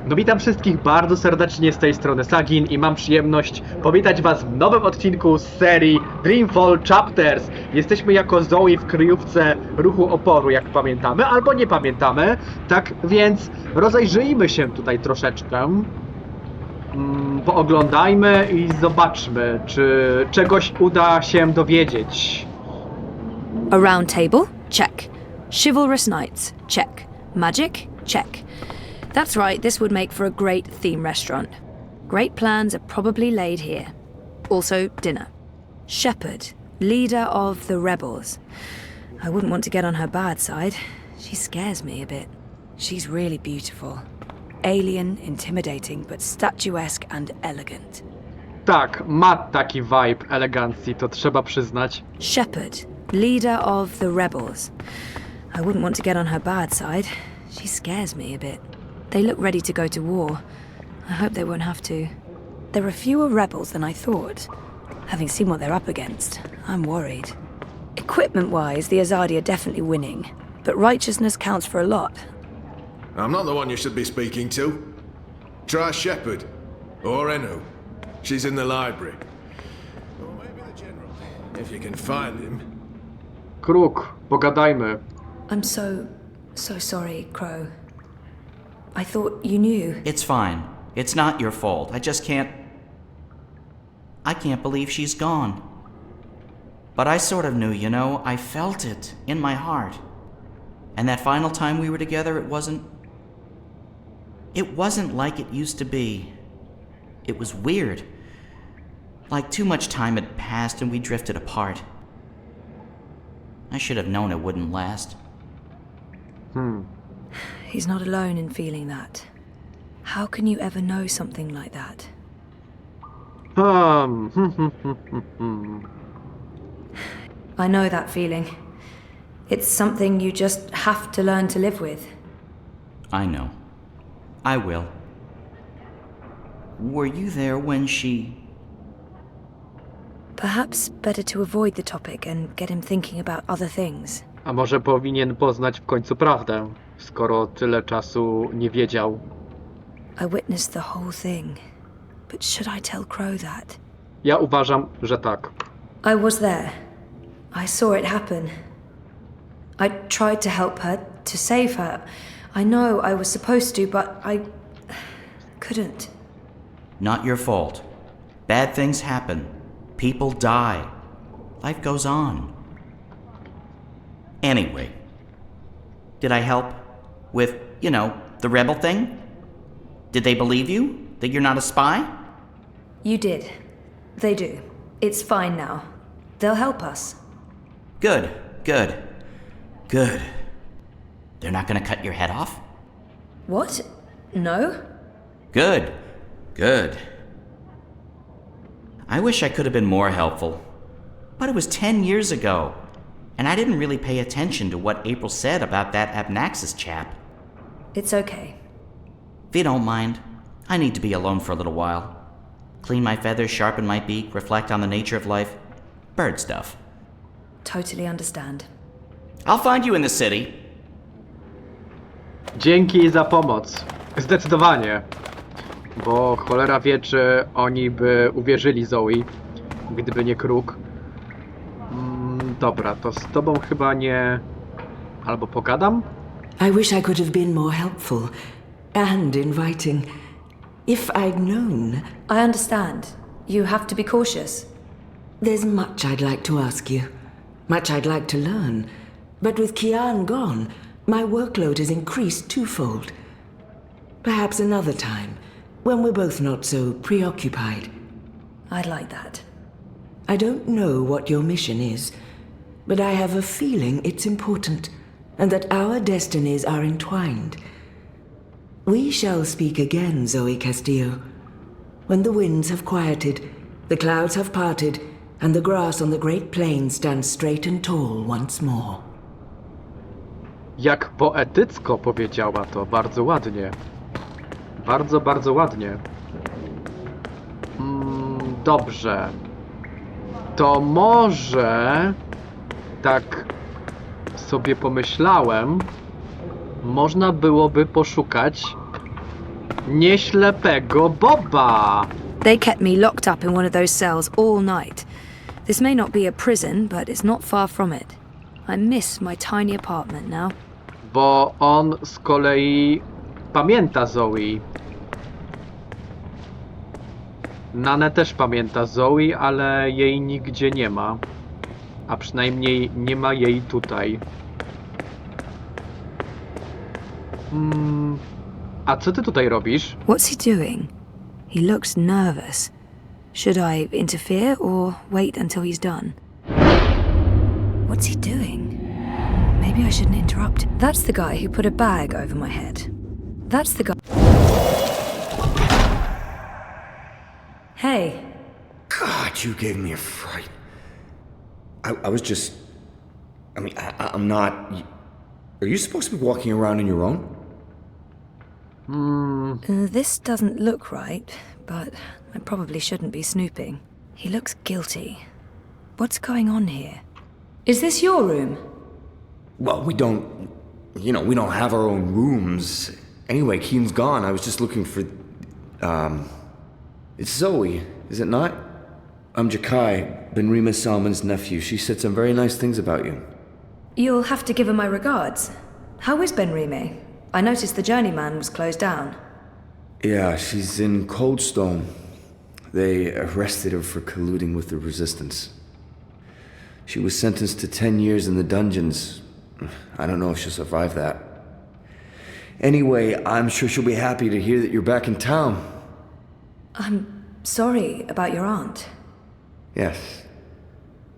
No witam wszystkich bardzo serdecznie z tej strony Sagin i mam przyjemność powitać was w nowym odcinku z serii Dreamfall Chapters. Jesteśmy jako Zoe w kryjówce ruchu oporu, jak pamiętamy, albo nie pamiętamy. Tak więc rozejrzyjmy się tutaj troszeczkę. Pooglądajmy i zobaczmy, czy czegoś uda się dowiedzieć. A round table? Check. Chivalrous knights? Check. Magic? Check. That's right, this would make for a great theme restaurant. Great plans are probably laid here. Also, dinner. Shepherd, leader of the rebels. I wouldn't want to get on her bad side. She scares me a bit. She's really beautiful. Alien, intimidating, but statuesque and elegant. Tak, ma taki vibe elegancji, to trzeba przyznać. Shepherd, leader of the rebels. I wouldn't want to get on her bad side. She scares me a bit. They look ready to go to war. I hope they won't have to. There are fewer rebels than I thought. Having seen what they're up against, I'm worried. Equipment-wise, the Azadi are definitely winning, but righteousness counts for a lot. I'm not the one you should be speaking to. Try Shepherd. Or Enu. She's in the library. Or maybe the general, if you can find him. Kruk, pogadajmy. I'm so sorry, Crow. I thought you knew. It's fine. It's not your fault. I just can't... I can't believe she's gone. But I sort of knew, you know. I felt it in my heart. And that final time we were together, it wasn't like it used to be. It was weird. Like too much time had passed and we drifted apart. I should have known it wouldn't last. He's not alone in feeling that. How can you ever know something like that? I know that feeling. It's something you just have to learn to live with. I know. I will. Were you there when she... Perhaps better to avoid the topic and get him thinking about other things. A może powinien poznać w końcu prawdę, skoro tyle czasu nie wiedział. I witnessed the whole thing. But should I tell Crow that? Ja uważam, że tak. I was there. I saw it happen. I tried to help her, to save her. I know I was supposed to, but I couldn't. Not your fault. Bad things happen. People die. Life goes on. Anyway, did I help with, you know, the rebel thing? Did they believe you? That you're not a spy? You did. They do. It's fine now. They'll help us. Good, good, good. They're not gonna cut your head off? What? No? Good, good. I wish I could have been more helpful. But it was 10 years ago. And I didn't really pay attention to what April said about that Abnaxis chap. It's okay. If you don't mind, I need to be alone for a little while. Clean my feathers, sharpen my beak, reflect on the nature of life. Bird stuff. Totally understand. I'll find you in the city. Dzięki za pomoc. Zdecydowanie. Bo cholera wie, czy oni by uwierzyli Zoe, gdyby nie Kruk. Dobra, to z tobą chyba nie... Albo pogadam? I wish I could have been more helpful and inviting. If I'd known. I understand. You have to be cautious. There's much I'd like to ask you, much I'd like to learn. But with Kian gone, my workload has increased twofold. Perhaps another time, when we're both not so preoccupied. I'd like that. I don't know what your mission is, but I have a feeling it's important, and that our destinies are entwined. We shall speak again, Zoë Castillo, when the winds have quieted, the clouds have parted, and the grass on the great plain stands straight and tall once more. Jak poetycko powiedziała to, bardzo ładnie. Bardzo, bardzo ładnie. Dobrze. To może... Tak sobie pomyślałem, można byłoby poszukać Nieślepego Boba! They kept me locked up in one of those cells all night. This may not be a prison, but it's not far from it. I miss my tiny apartment now. Bo on z kolei pamięta Zoe. Nane też pamięta Zoe, ale jej nigdzie nie ma. A przynajmniej nie ma jej tutaj. A co ty tutaj robisz? What's he doing? He looks nervous. Should I interfere or wait until he's done? What's he doing? Maybe I shouldn't interrupt. That's the guy who put a bag over my head. That's the guy. Hey. God, you gave me a fright. I was just... I mean, I'm not... Are you supposed to be walking around on your own? This doesn't look right, but I probably shouldn't be snooping. He looks guilty. What's going on here? Is this your room? Well, we don't... You know, we don't have our own rooms. Anyway, Kian's gone. I was just looking for... It's Zoe, is it not? I'm Jakai, Benrima Salman's nephew. She said some very nice things about you. You'll have to give her my regards. How is Benrime? I noticed the journeyman was closed down. Yeah, she's in Coldstone. They arrested her for colluding with the resistance. She was sentenced to 10 years in the dungeons. I don't know if she'll survive that. Anyway, I'm sure she'll be happy to hear that you're back in town. I'm sorry about your aunt. Yes.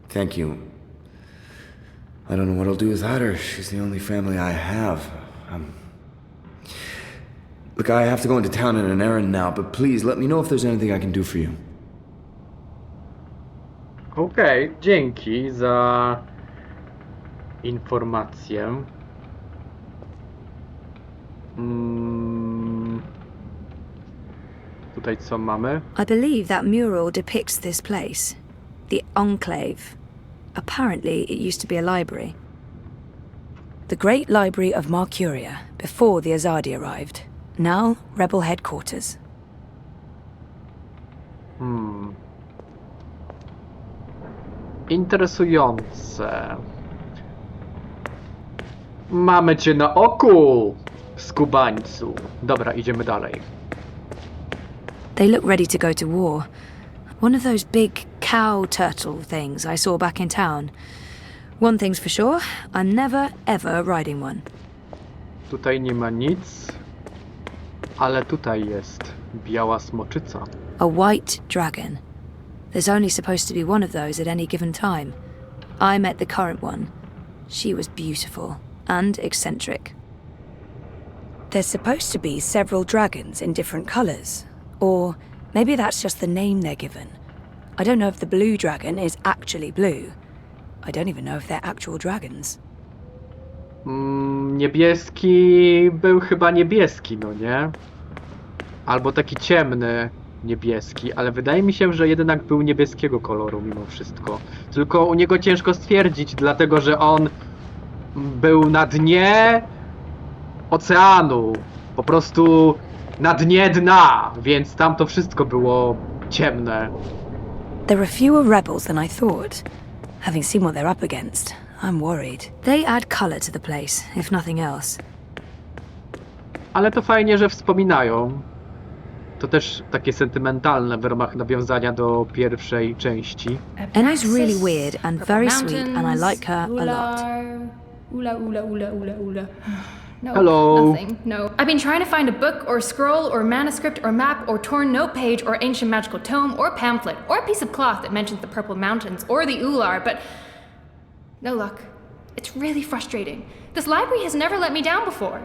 Thank you. I don't know what I'll do without her. She's the only family I have. Look, I have to go into town on an errand now, but please let me know if there's anything I can do for you. Okej, dzięki za informację. Tutaj co mamy? I believe that mural depicts this place. The Enclave. Apparently, it used to be a library. The Great Library of Marcuria, before the Azadi arrived. Now, rebel headquarters. Interesujące. Mamy cię na oku, skubańcu. Dobra, idziemy dalej. They look ready to go to war. One of those big cow turtle things I saw back in town. One thing's for sure, I'm never ever riding one. Tutaj nie ma nic, ale tutaj jest biała smoczyca. A white dragon. There's only supposed to be one of those at any given time. I met the current one. She was beautiful and eccentric. There's supposed to be several dragons in different colours. Or maybe that's just the name they're given. I don't know if the blue dragon is actually blue. I don't even know if they're actual dragons. Niebieski był chyba niebieski, no nie? Albo taki ciemny niebieski, ale wydaje mi się, że jednak był niebieskiego koloru mimo wszystko. Tylko u niego ciężko stwierdzić, dlatego że on był na dnie oceanu. Po prostu na dnie dna, więc tam to wszystko było ciemne. There are fewer rebels than I thought. Having seen what they're up against, I'm worried. They add colour to the place, if nothing else. Ale to fajnie, że wspominają. To też takie sentymentalne w ramach nawiązania do pierwszej części. Enno's really weird and very sweet, and I like her a lot. No, Hello. nothing. No. I've been trying to find a book or scroll or manuscript or map or torn note page or ancient magical tome or pamphlet or a piece of cloth that mentions the Purple Mountains or the Ular, but no luck. It's really frustrating. This library has never let me down before.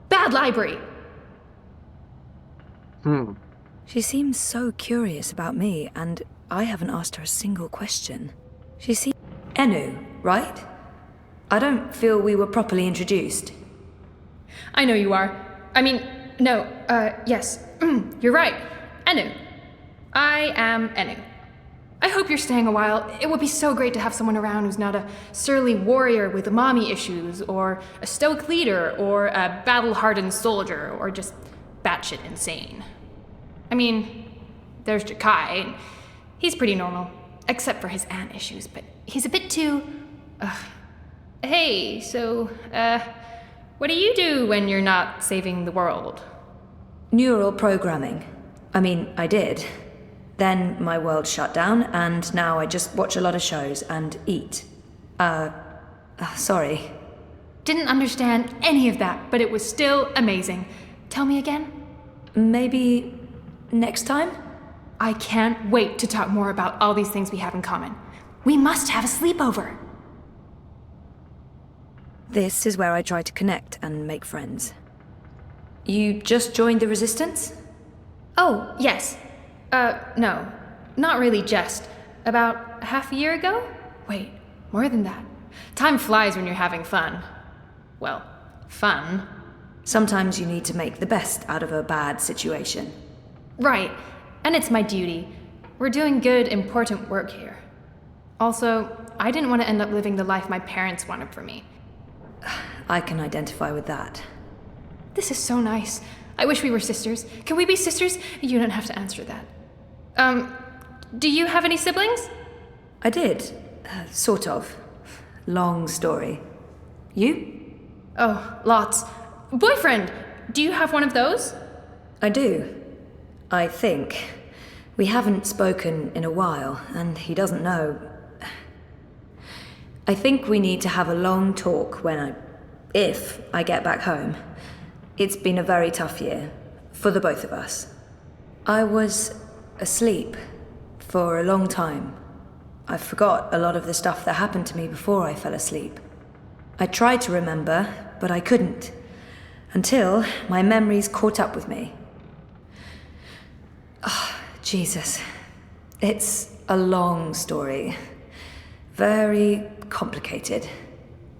Bad library! She seems so curious about me, and I haven't asked her a single question. She seems... Enno, right? I don't feel we were properly introduced. I know you are. I mean, no, yes. You're right. Enno. I am Enno. I hope you're staying a while. It would be so great to have someone around who's not a surly warrior with mommy issues, or a stoic leader, or a battle-hardened soldier, or just batshit insane. I mean, there's Jakai. He's pretty normal, except for his aunt issues, but he's a bit too... Hey, so, what do you do when you're not saving the world? Neural programming. I mean, I did. Then my world shut down, and now I just watch a lot of shows and eat. Sorry. Didn't understand any of that, but it was still amazing. Tell me again? Maybe next time? I can't wait to talk more about all these things we have in common. We must have a sleepover. This is where I try to connect and make friends. You just joined the Resistance? Oh, yes. No. Not really just. About half a year ago? Wait, more than that. Time flies when you're having fun. Well, fun. Sometimes you need to make the best out of a bad situation. Right. And it's my duty. We're doing good, important work here. Also, I didn't want to end up living the life my parents wanted for me. I can identify with that. This is so nice. I wish we were sisters. Can we be sisters? You don't have to answer that. Do you have any siblings? I did. Sort of. Long story. You? Oh, lots. Boyfriend! Do you have one of those? I do. I think. We haven't spoken in a while, and he doesn't know. I think we need to have a long talk if I get back home. It's been a very tough year, for the both of us. I was asleep for a long time. I forgot a lot of the stuff that happened to me before I fell asleep. I tried to remember, but I couldn't, until my memories caught up with me. Oh, Jesus. It's a long story. Very complicated.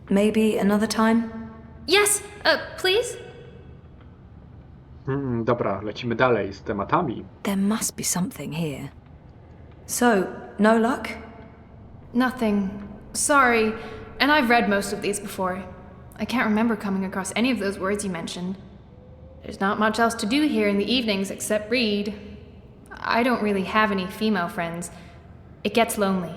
Maybe another time? Yes, please? Dobra, lecimy dalej z tematami. There must be something here. So, no luck? Nothing. Sorry. And I've read most of these before. I can't remember coming across any of those words you mentioned. There's not much else to do here in the evenings except read. I don't really have any female friends. It gets lonely.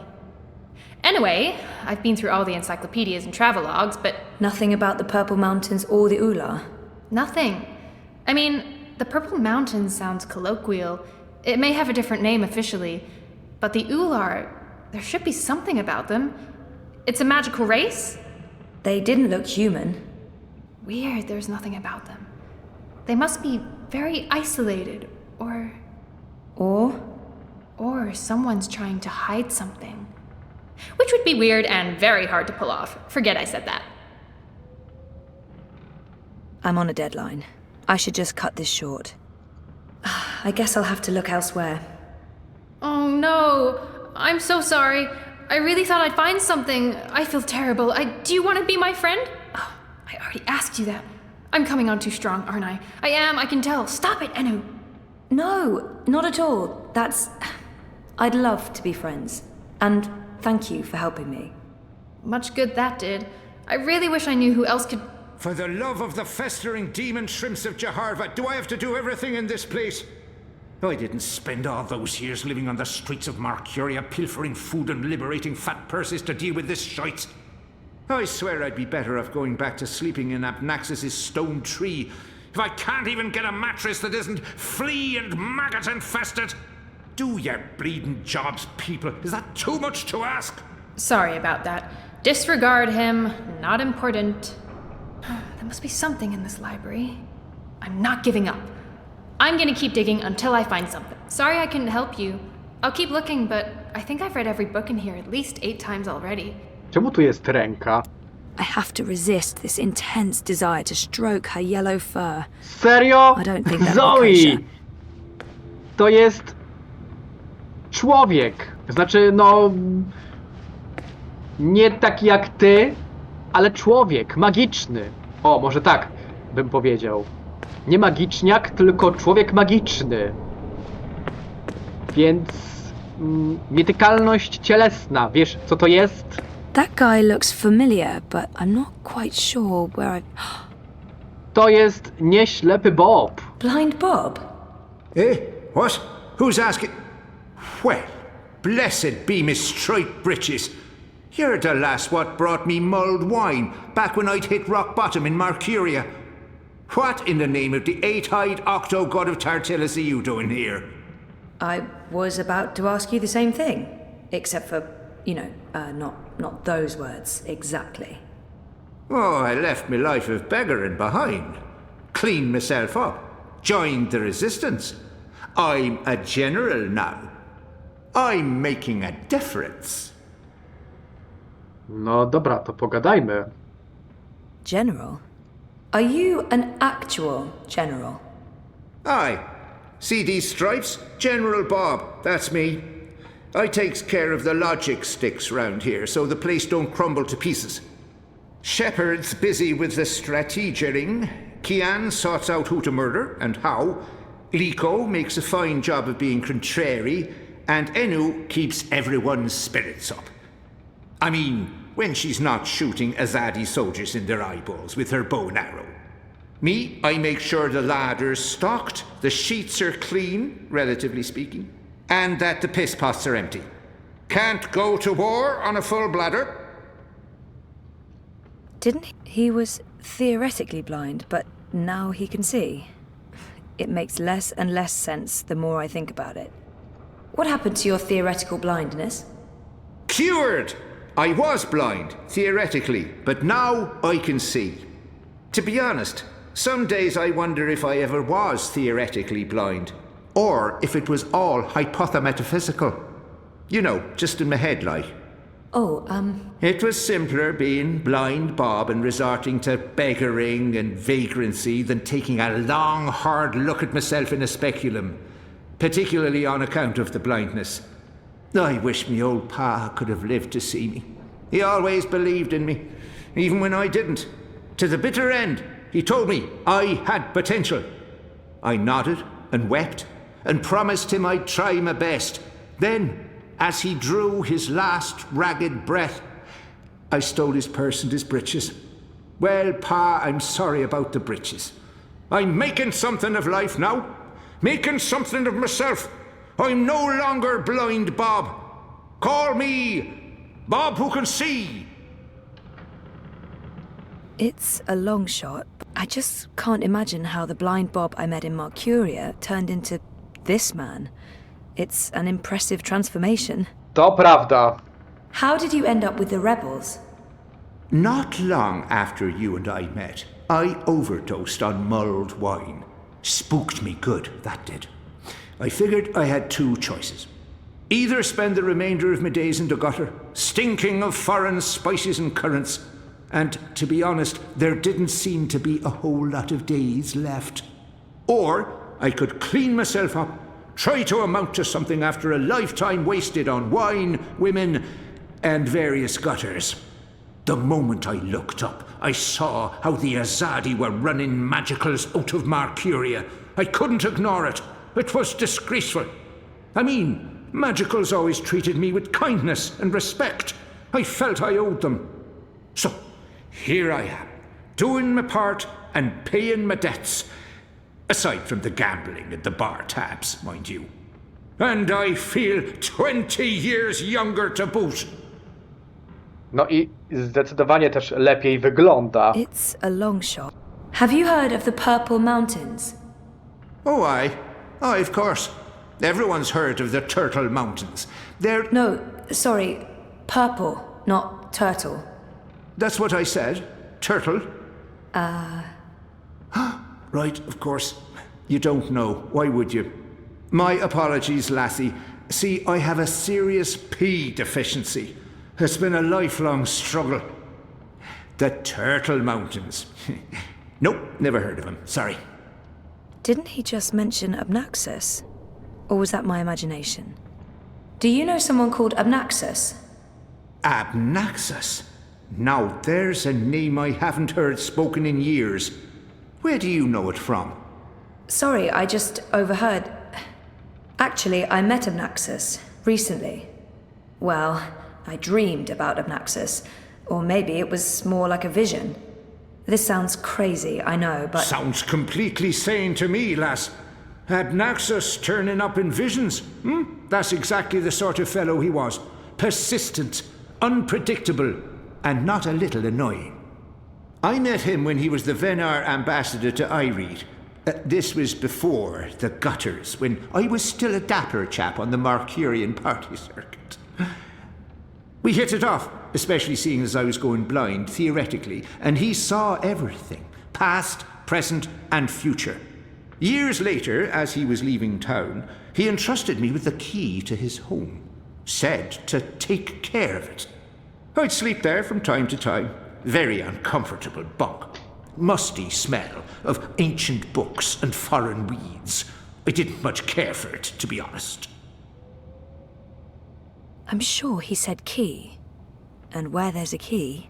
Anyway, I've been through all the encyclopedias and travelogues, but... Nothing about the Purple Mountains or the Ular? Nothing. I mean, the Purple Mountains sounds colloquial. It may have a different name officially, but the Ular, there should be something about them. It's a magical race? They didn't look human. Weird, there's nothing about them. They must be very isolated, or someone's trying to hide something. Which would be weird and very hard to pull off. Forget I said that. I'm on a deadline. I should just cut this short. I guess I'll have to look elsewhere. Oh no, I'm so sorry. I really thought I'd find something. I feel terrible. Do you want to be my friend? Oh, I already asked you that. I'm coming on too strong, aren't I? I am, I can tell. Stop it, Enu. No, not at all. I'd love to be friends. And thank you for helping me. Much good that did. I really wish I knew who else could... For the love of the festering demon shrimps of Jaharva, do I have to do everything in this place? I didn't spend all those years living on the streets of Mercuria, pilfering food and liberating fat purses to deal with this shite. I swear I'd be better off going back to sleeping in Abnaxis' stone tree if I can't even get a mattress that isn't flea and maggot infested. Do your bleeding jobs, people. Is that too much to ask? Sorry about that. Disregard him. Not important. There must be something in this library. I'm not giving up. I'm gonna keep digging until I find something. Sorry I couldn't help you. I'll keep looking, but I think I've read every book in here at least 8 times already. Czemu tu jest ręka? I have to resist this intense desire to stroke her yellow fur. Serio? I don't think that Zoe! To jest... człowiek. Znaczy, no... nie taki jak ty, ale człowiek, magiczny. O, może tak bym powiedział. Nie magiczniak, tylko człowiek magiczny. Więc... nietykalność cielesna. Wiesz, co to jest? That guy looks familiar, but I'm not quite sure where To jest nieślepy Bob. Blind Bob? Eh? What? Who's asking? Well, blessed be me striped breeches. You're the lass what brought me mulled wine back when I'd hit rock bottom in Mercuria. What in the name of the eight-eyed octo-god of Tartellus are you doing here? I was about to ask you the same thing. Except for, not those words exactly. Oh, I left me life of beggaring behind. Cleaned myself up. Joined the resistance. I'm a general now. I'm making a difference. No dobra, to pogadajmy. General? Are you an actual general? Aye. See these stripes? General Bob, that's me. I takes care of the logic sticks round here so the place don't crumble to pieces. Shepard's busy with the strategering. Kian sorts out who to murder and how. Liko makes a fine job of being contrary. And Enu keeps everyone's spirits up. I mean, when she's not shooting Azadi soldiers in their eyeballs with her bow and arrow. Me, I make sure the larder's stocked, the sheets are clean, relatively speaking, and that the piss pots are empty. Can't go to war on a full bladder. Didn't he was theoretically blind, but now he can see? It makes less and less sense the more I think about it. What happened to your theoretical blindness? Cured! I was blind, theoretically, but now I can see. To be honest, some days I wonder if I ever was theoretically blind, or if it was all hypothemetaphysical. You know, just in my head, like. It was simpler being blind Bob and resorting to beggaring and vagrancy than taking a long, hard look at myself in a speculum, particularly on account of the blindness. I wish me old pa could have lived to see me. He always believed in me, even when I didn't. To the bitter end, he told me I had potential. I nodded and wept and promised him I'd try my best. Then, as he drew his last ragged breath, I stole his purse and his breeches. Well, Pa, I'm sorry about the breeches. I'm making something of life now. Making something of myself. I'm no longer blind Bob. Call me Bob who can see. It's a long shot. I just can't imagine how the blind Bob I met in Mercuria turned into this man. It's an impressive transformation. To prawda. How did you end up with the rebels? Not long after you and I met, I overdosed on mulled wine. Spooked me good, that did. I figured I had two choices. Either spend the remainder of my days in the gutter, stinking of foreign spices and currants, and to be honest, there didn't seem to be a whole lot of days left. Or I could clean myself up, try to amount to something after a lifetime wasted on wine, women, and various gutters. The moment I looked up, I saw how the Azadi were running magicals out of Mercuria. I couldn't ignore it. It was disgraceful. I mean, magicals always treated me with kindness and respect. I felt I owed them. So, here I am, doing my part and paying my debts. Aside from the gambling and the bar tabs, mind you. And I feel 20 years younger to boot. No i zdecydowanie też lepiej wygląda. It's a long shot. Have you heard of the Purple Mountains? Oh, aye, of course. Everyone's heard of the Turtle Mountains. They're... No, sorry, purple, not turtle. That's what I said. Turtle. Right, of course. You don't know. Why would you? My apologies, lassie. See, I have a serious P deficiency. It's been a lifelong struggle. The Turtle Mountains. Nope, never heard of them. Sorry. Didn't he just mention Abnaxus? Or was that my imagination? Do you know someone called Abnaxus? Abnaxus? Now there's a name I haven't heard spoken in years. Where do you know it from? Sorry, I just overheard. Actually, I met Abnaxus recently. Well, I dreamed about Abnaxus, or maybe it was more like a vision. This sounds crazy, I know, but... Sounds completely sane to me, lass. Had Naxos turning up in visions? That's exactly the sort of fellow he was. Persistent, unpredictable, and not a little annoying. I met him when he was the Venar ambassador to Ireed. This was before the gutters, when I was still a dapper chap on the Mercurian party circuit. We hit it off, especially seeing as I was going blind, theoretically, and he saw everything, past, present, and future. Years later, as he was leaving town, he entrusted me with the key to his home, said to take care of it. I'd sleep there from time to time. Very uncomfortable bunk. Musty smell of ancient books and foreign weeds. I didn't much care for it, to be honest. I'm sure he said key. And where there's a key...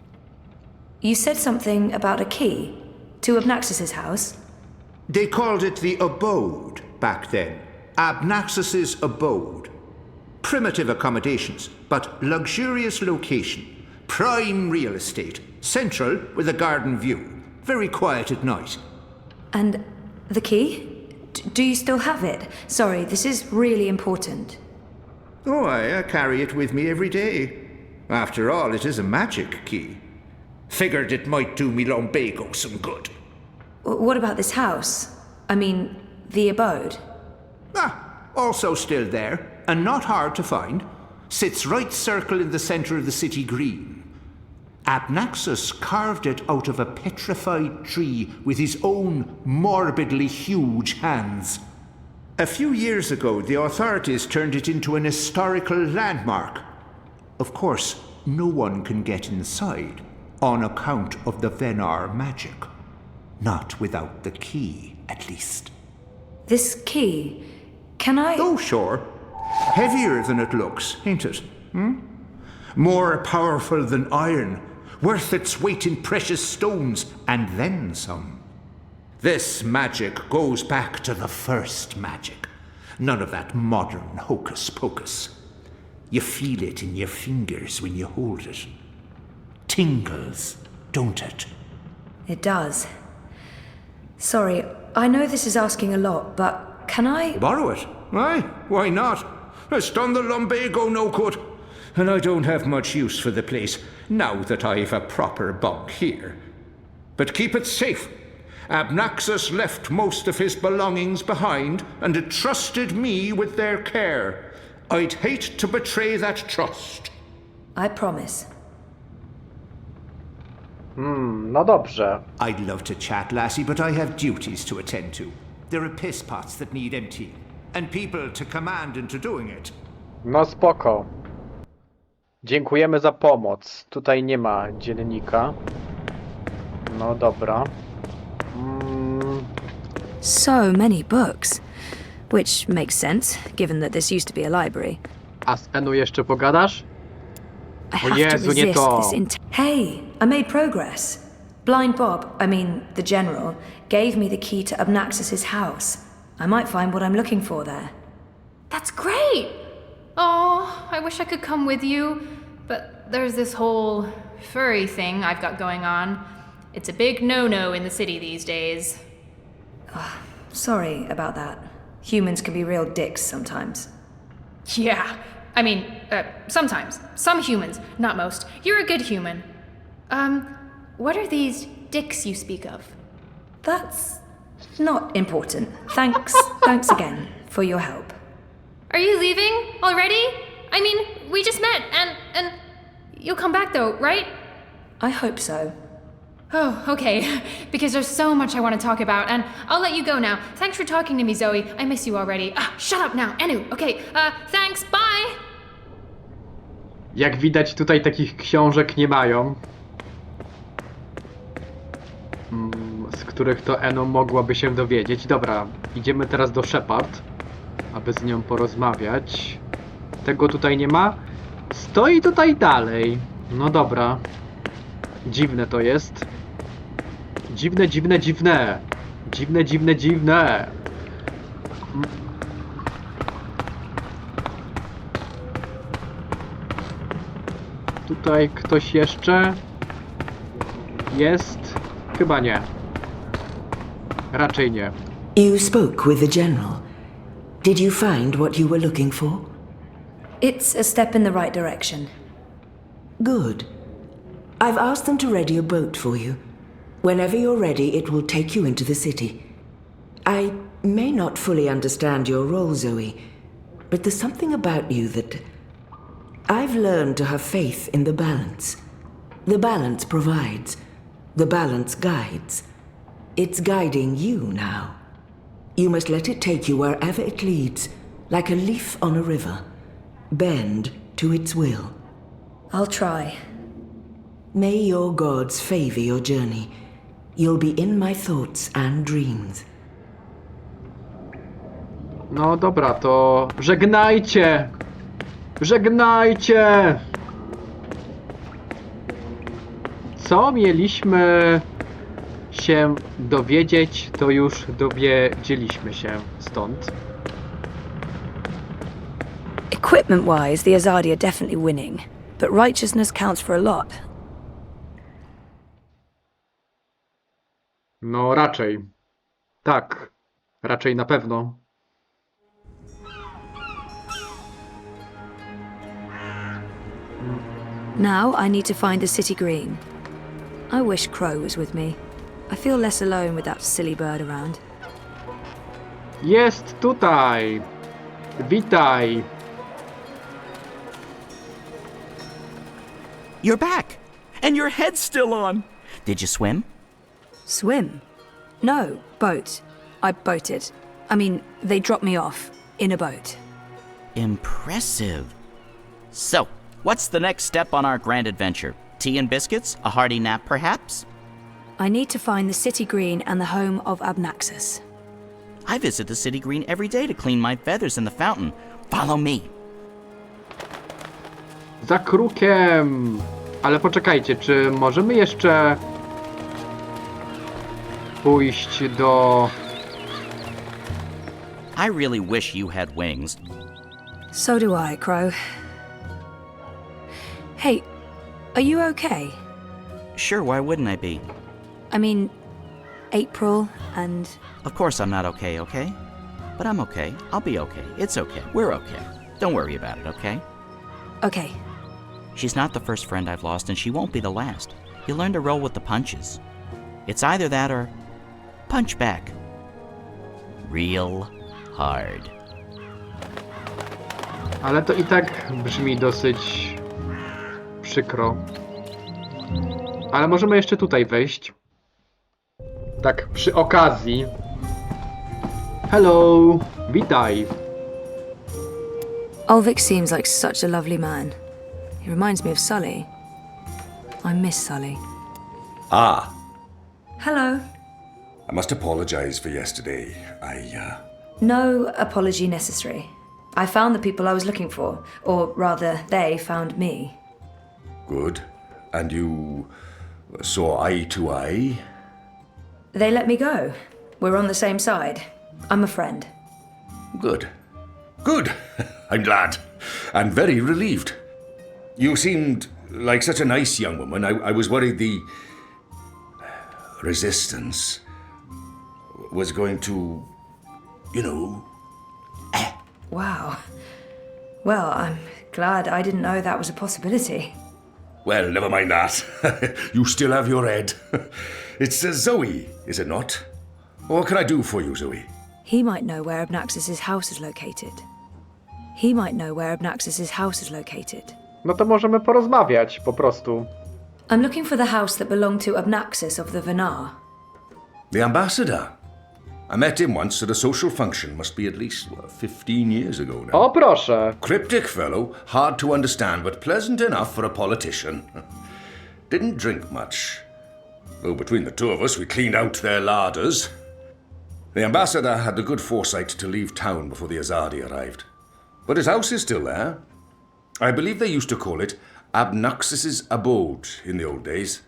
You said something about a key to Abnaxus's house? They called it the abode back then. Abnaxus's abode. Primitive accommodations, but luxurious location. Prime real estate. Central with a garden view. Very quiet at night. And the key? Do you still have it? Sorry, this is really important. Oh, I carry it with me every day. After all, it is a magic key. Figured it might do me lumbago some good. What about this house? I mean, the abode? Also still there, and not hard to find. Sits right circle in the center of the city green. Abnaxus carved it out of a petrified tree with his own morbidly huge hands. A few years ago, the authorities turned it into an historical landmark. Of course, no one can get inside, on account of the Venar magic. Not without the key, at least. This key, can I... Oh, sure. Heavier than it looks, ain't it? More powerful than iron, worth its weight in precious stones, and then some. This magic goes back to the first magic. None of that modern hocus-pocus. You feel it in your fingers when you hold it. Tingles, don't it? It does. Sorry, I know this is asking a lot, but can I... Borrow it? Aye, why not? It's done the lumbago no good. And I don't have much use for the place, now that I've a proper bunk here. But keep it safe. Abnaxus left most of his belongings behind and entrusted me with their care. I'd hate to betray that trust. I promise. No dobrze. I'd love to chat, lassie, but I have duties to attend to. There are piss pots that need emptying, and people to command into doing it. No spoko. Dziękujemy za pomoc. Tutaj nie ma dziennika. No dobra. So many books. Which makes sense, given that this used to be a library. A z Enu jeszcze pogadasz? I have Jezu, to nie resist to. this Hey, I made progress. Blind Bob, I mean, the general, gave me the key to Abnaxus's house. I might find what I'm looking for there. That's great! Oh, I wish I could come with you, but there's this whole furry thing I've got going on. It's a big no-no in the city these days. Sorry about that. Humans can be real dicks sometimes. Yeah, I mean, sometimes. Some humans, not most. You're a good human. What are these dicks you speak of? That's not important. Thanks again for your help. Are you leaving already? I mean, we just met, and you'll come back though, right? I hope so. Oh, okay, because there's so much I want to talk about, and I'll let you go now. Thanks for talking to me, Zoe. I miss you already. Shut up now, Enu. Okay, thanks, bye! Jak widać, tutaj takich książek nie mają. Z których to Enu mogłaby się dowiedzieć. Dobra, idziemy teraz do Shepard, aby z nią porozmawiać. Tego tutaj nie ma. Stoi tutaj dalej. No dobra. Dziwne to jest. Dziwne. Dziwne. Tutaj ktoś jeszcze jest. Chyba nie. Raczej nie. You spoke with the general. Did you find what you were looking for? It's a step in the right direction. Good. I've asked them to ready a boat for you. Whenever you're ready, it will take you into the city. I may not fully understand your role, Zoe, but there's something about you that... I've learned to have faith in the balance. The balance provides. The balance guides. It's guiding you now. You must let it take you wherever it leads, like a leaf on a river. Bend to its will. I'll try. May your gods favor your journey. You'll be in my thoughts and dreams. No dobra, to żegnajcie! Żegnajcie! Co mieliśmy się dowiedzieć, to już dowiedzieliśmy się stąd. Equipment-wise, the Azadi are definitely winning, but righteousness counts for a lot. No raczej. Tak. Raczej na pewno. Now I need to find the city green. I wish Crow was with me. I feel less alone with that silly bird around. Jest tutaj! Witaj! You're back! And your head's still on! Did you swim? Swim? No, boat. I boated. I mean, they dropped me off in a boat. Impressive. So, what's the next step on our grand adventure? Tea and biscuits? A hearty nap, perhaps? I need to find the city green and the home of Abnaxus. I visit the city green every day to clean my feathers in the fountain. Follow me. Za krukiem! Ale poczekajcie, czy możemy jeszcze pójść do... I really wish you had wings. So do I, Crow. Hey, are you okay? Sure, why wouldn't I be? I mean, April and... Of course I'm not okay, okay? But I'm okay. I'll be okay. It's okay. We're okay. Don't worry about it, okay? Okay. She's not the first friend I've lost, and she won't be the last. You learn to roll with the punches. It's either that or punch back. Real hard. Ale to i tak brzmi dosyć przykro. Ale możemy jeszcze tutaj wejść. Tak, przy okazji. Hello! Witaj! Ulvik seems like such a lovely man. He reminds me of Sully. I miss Sully. Ah, Hello. I must apologize for yesterday. No apology necessary. I found the people I was looking for, or rather, they found me. Good. And you saw eye to eye? They let me go. We're on the same side. I'm a friend. Good. Good. I'm glad. And very relieved. You seemed like such a nice young woman. I was worried the resistance was going to, you know... Wow. Well, I'm glad I didn't know that was a possibility. Well, never mind that. You still have your head. It's Zoe, is it not? What can I do for you, Zoe? He might know where Abnaxus's house is located. He might know where Abnaxus's house is located. No to możemy porozmawiać po prostu. I'm looking for the house that belonged to Abnaxus of the Vanar. The ambassador. I met him once at a social function, must be at least 15 years ago now. O proszę! Cryptic fellow, hard to understand, but pleasant enough for a politician. Didn't drink much. Though between the two of us, we cleaned out their larders. The ambassador had the good foresight to leave town before the Azadi arrived. But his house is still there. I believe they used to call it Abnaxus's abode in the old days.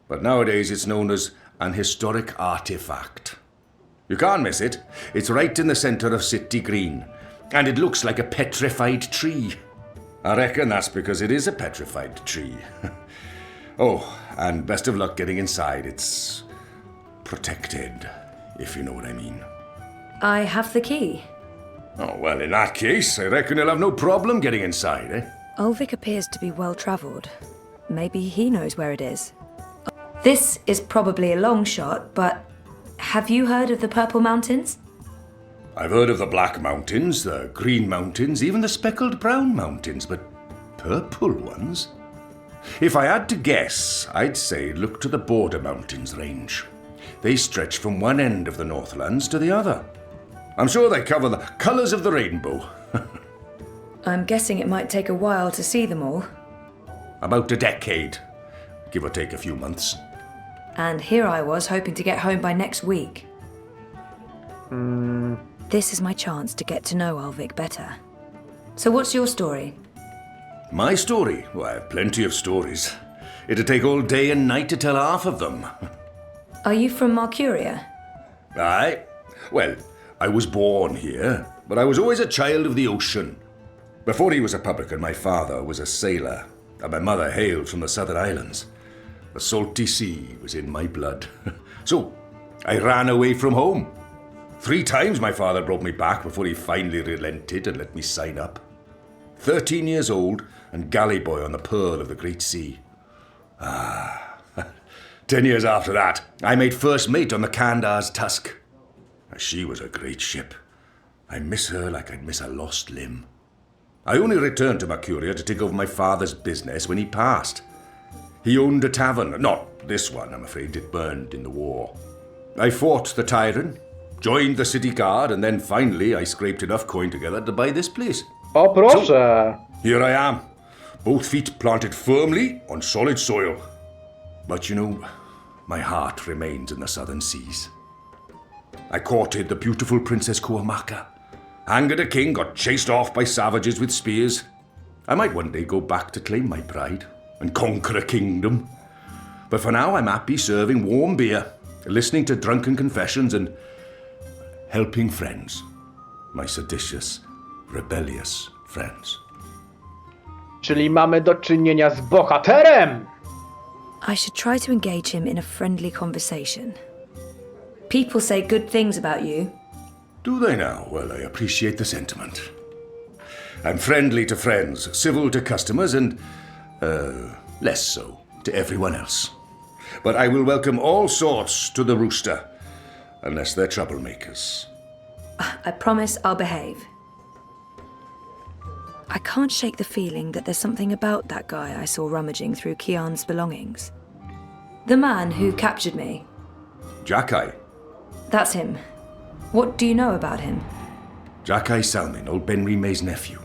But nowadays it's known as an historic artifact. You can't miss it. It's right in the center of City Green. And it looks like a petrified tree. I reckon that's because it is a petrified tree. Oh, and best of luck getting inside. It's protected, if you know what I mean. I have the key. Oh, well, in that case, I reckon he'll have no problem getting inside, eh? Ulvik appears to be well travelled. Maybe he knows where it is. This is probably a long shot, but have you heard of the Purple Mountains? I've heard of the Black Mountains, the Green Mountains, even the Speckled Brown Mountains, but purple ones? If I had to guess, I'd say look to the Border Mountains range. They stretch from one end of the Northlands to the other. I'm sure they cover the colours of the rainbow. I'm guessing it might take a while to see them all. About a decade, give or take a few months. And here I was hoping to get home by next week. This is my chance to get to know Ulvik better. So what's your story? My story? Well, I have plenty of stories. It'd take all day and night to tell half of them. Are you from Mercuria? Aye. Well, I was born here, but I was always a child of the ocean. Before he was a publican, my father was a sailor, and my mother hailed from the Southern Islands. The salty sea was in my blood. So, I ran away from home. 3 times my father brought me back before he finally relented and let me sign up. 13 years old and galley boy on the Pearl of the Great Sea. 10 years after that, I made first mate on the Kandar's Tusk. She was a great ship. I miss her like I'd miss a lost limb. I only returned to Mercuria to take over my father's business when he passed. He owned a tavern. Not this one, I'm afraid. It burned in the war. I fought the tyrant, joined the city guard, and then finally I scraped enough coin together to buy this place. O proszę! So, here I am, both feet planted firmly on solid soil. But you know, my heart remains in the southern seas. I courted the beautiful Princess Kuamaka, angered a king, got chased off by savages with spears. I might one day go back to claim my pride and conquer a kingdom. But for now, I'm happy serving warm beer, listening to drunken confessions, and helping friends. My seditious, rebellious friends. Czyli mamy do czynienia z bohaterem! I should try to engage him in a friendly conversation. People say good things about you. Do they now? Well, I appreciate the sentiment. I'm friendly to friends, civil to customers, and, less so to everyone else. But I will welcome all sorts to the rooster, unless they're troublemakers. I promise I'll behave. I can't shake the feeling that there's something about that guy I saw rummaging through Kian's belongings. The man who captured me. Jack-Eye. That's him. What do you know about him? Jack-Eye Salmin, old Ben Rime's nephew.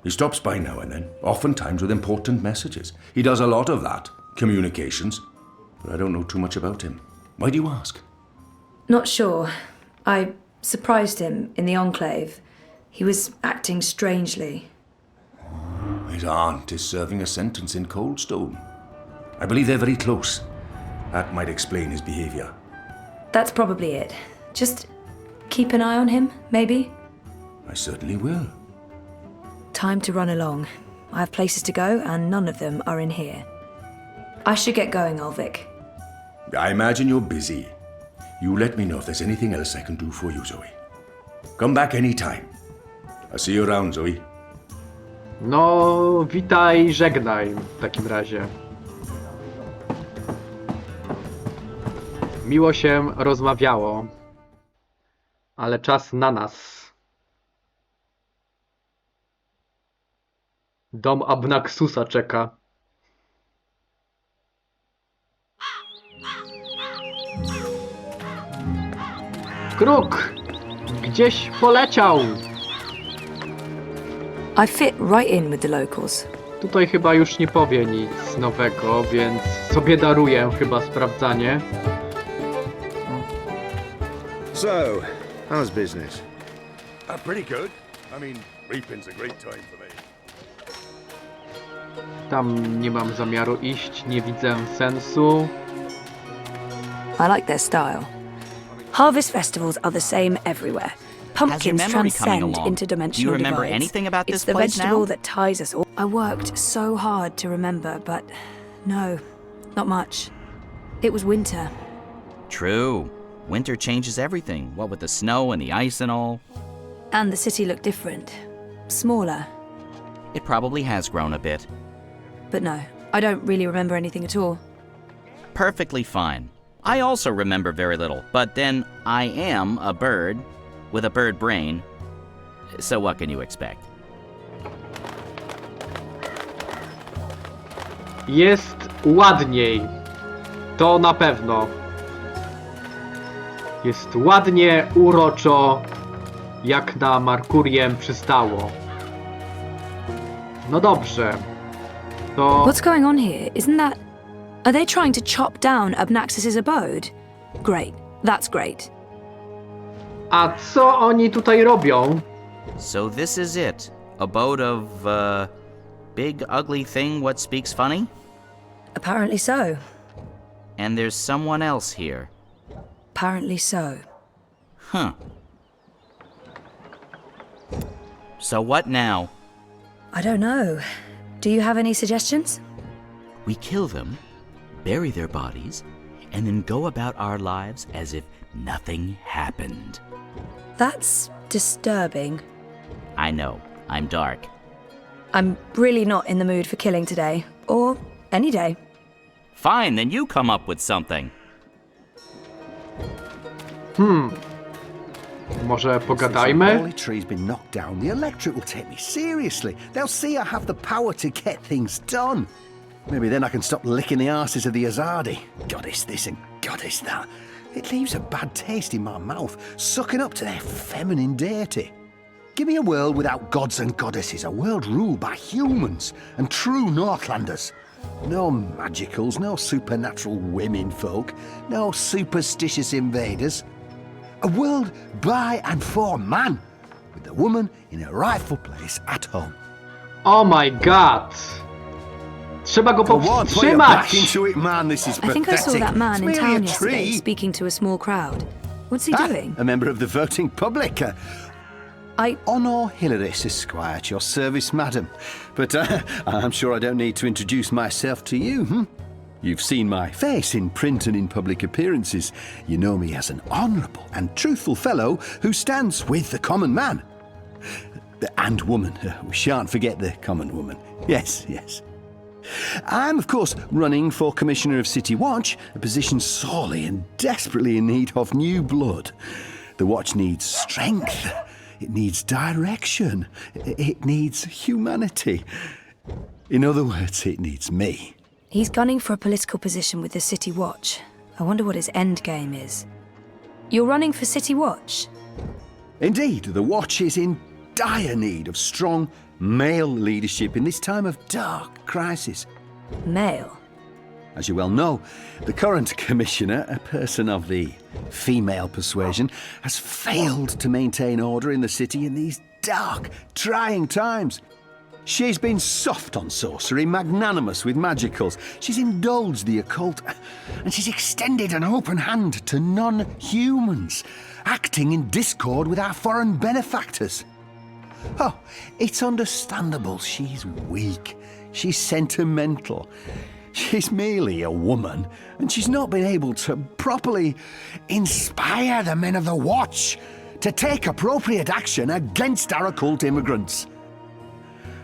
He stops by now and then, oftentimes with important messages. He does a lot of that, communications. But I don't know too much about him. Why do you ask? Not sure. I surprised him in the Enclave. He was acting strangely. His aunt is serving a sentence in Coldstone. I believe they're very close. That might explain his behavior. That's probably it. Just keep an eye on him, maybe? I certainly will. Time to run along. I have places to go, and none of them are in here. I should get going, Ulvik. I imagine you're busy. You let me know if there's anything else I can do for you, Zoe. Come back anytime. I'll see you around, Zoe. No, witaj, żegnaj w takim razie. Miło się rozmawiało, ale czas na nas. Dom Abnaxusa czeka. Kruk! Gdzieś poleciał! I fit right in with the locals. Tutaj chyba już nie powie nic nowego, więc sobie daruję chyba sprawdzanie. So, how's business? Pretty good. I mean, reaping's a great time for me. Tam nie mam zamiaru iść, nie widzę sensu. I like their style. Harvest festivals are the same everywhere. Pumpkins memory coming transcend along? interdimensional Do you remember divides. anything about It's this the place vegetable now? that ties us all. I worked so hard to remember, but no, not much. It was winter. True. Winter changes everything, what with the snow and the ice and all. And the city looked different. Smaller. It probably has grown a bit. But no, I don't really remember anything at all. Perfectly fine. I also remember very little, but then I am a bird with a bird brain, so what can you expect? Jest ładniej. To na pewno. Jest ładnie, uroczo, jak na Merkuriem przystało. No dobrze. To... What's going on here? Isn't that... Are they trying to chop down Obnaxis's abode? Great. That's great. A co oni tutaj robią? So this is it. Abode of, big ugly thing what speaks funny? Apparently so. And there's someone else here. Apparently so. Huh. So what now? I don't know. Do you have any suggestions? We kill them, bury their bodies, and then go about our lives as if nothing happened. That's disturbing. I know, I'm dark. I'm really not in the mood for killing today. Or any day. Fine, then you come up with something. Może Since the pogadajmy? holy tree's been knocked down, the electorate will take me seriously. They'll see I have the power to get things done. Maybe then I can stop licking the arses of the Azadi. Goddess this and goddess that. It leaves a bad taste in my mouth, sucking up to their feminine deity. Give me a world without gods and goddesses, a world ruled by humans and true Northlanders. No magicals, no supernatural women folk, no superstitious invaders. A world by and for man, with the woman in her rightful place at home. Oh my god! Trzeba go Go on, put your back powstrzymać! into it, man. This is I think I saw pathetic. that man It's in merely town a yesterday tree. speaking to a small crowd. What's he doing? A member of the voting public. Honor Hilaris, Esquire, at your service, madam. But I'm sure I don't need to introduce myself to you, You've seen my face in print and in public appearances. You know me as an honourable and truthful fellow who stands with the common man. And woman. We shan't forget the common woman. Yes, yes. I'm, of course, running for Commissioner of City Watch, a position sorely and desperately in need of new blood. The Watch needs strength. It needs direction. It needs humanity. In other words, it needs me. He's gunning for a political position with the City Watch. I wonder what his end game is. You're running for City Watch? Indeed, the Watch is in dire need of strong male leadership in this time of dark crisis. Male? As you well know, the current commissioner, a person of the female persuasion, has failed to maintain order in the city in these dark, trying times. She's been soft on sorcery, magnanimous with magicals. She's indulged the occult, and she's extended an open hand to non-humans, acting in discord with our foreign benefactors. Oh, it's understandable. She's weak. She's sentimental. She's merely a woman, and she's not been able to properly inspire the men of the Watch to take appropriate action against our occult immigrants.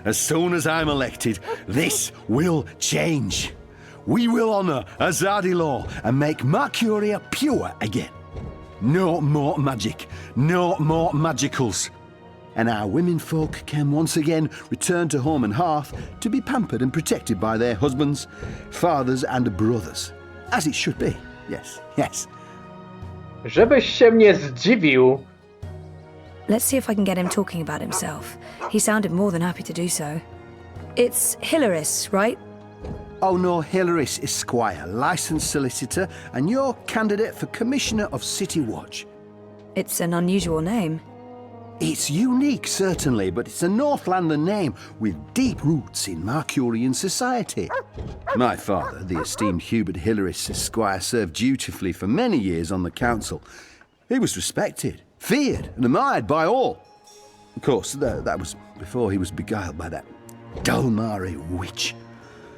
As soon as I'm elected, this will change. We will honour Azadi law and make Mercuria pure again. No more magic, no more magicals. And our women folk can once again return to home and hearth to be pampered and protected by their husbands, fathers and brothers. As it should be. Yes, yes. Żebyś się mnie zdziwił. Let's see if I can get him talking about himself. He sounded more than happy to do so. It's Hilaris, right? Oh no, Hilaris Esquire, licensed solicitor, and your candidate for Commissioner of City Watch. It's an unusual name. It's unique, certainly, but it's a Northlander name with deep roots in Mercurian society. My father, the esteemed Hubert Hilaris Esquire, served dutifully for many years on the council. He was respected, feared, and admired by all. Of course, that was before he was beguiled by that Dulmari witch.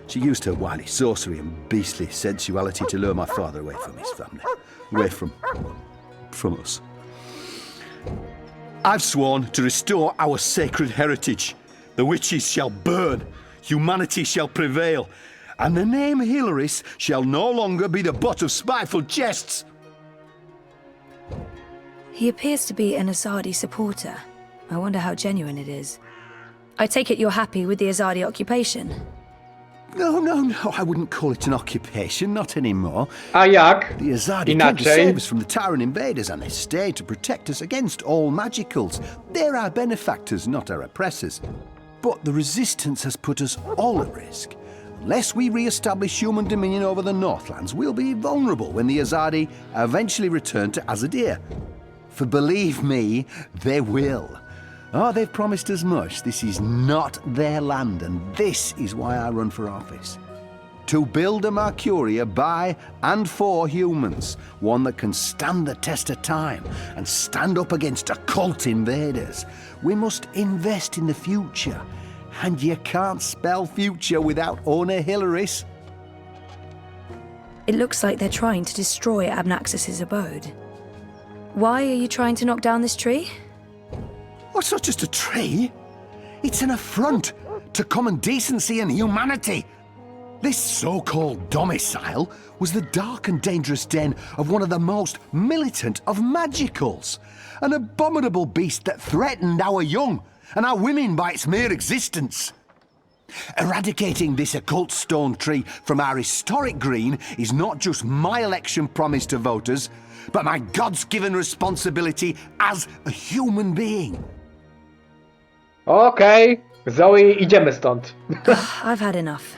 She used her wily sorcery and beastly sensuality to lure my father away from his family, away from from us. I've sworn to restore our sacred heritage. The witches shall burn, humanity shall prevail, and the name Hilaris shall no longer be the butt of spiteful jests. He appears to be an Azadi supporter. I wonder how genuine it is. I take it you're happy with the Azadi occupation? No, I wouldn't call it an occupation, not anymore. A jak? The Azadi came to save Inaczej? us from the Terran invaders, and they stayed to protect us against all magicals. They're our benefactors, not our oppressors. But the Resistance has put us all at risk. Unless we re-establish human dominion over the Northlands, we'll be vulnerable when the Azadi eventually return to Azadir. For believe me, they will. Oh, they've promised as much. This is not their land, and this is why I run for office. To build a Mercuria by and for humans, one that can stand the test of time and stand up against occult invaders. We must invest in the future, and you can't spell future without owner Hilaris. It looks like they're trying to destroy Abnaxis's abode. Why are you trying to knock down this tree? Oh, it's not just a tree. It's an affront to common decency and humanity. This so-called domicile was the dark and dangerous den of one of the most militant of magicals. An abominable beast that threatened our young and our women by its mere existence. Eradicating this occult stone tree from our historic green is not just my election promise to voters, but my God's-given responsibility as a human being. Okej, Zoe, idziemy stąd. I've had enough.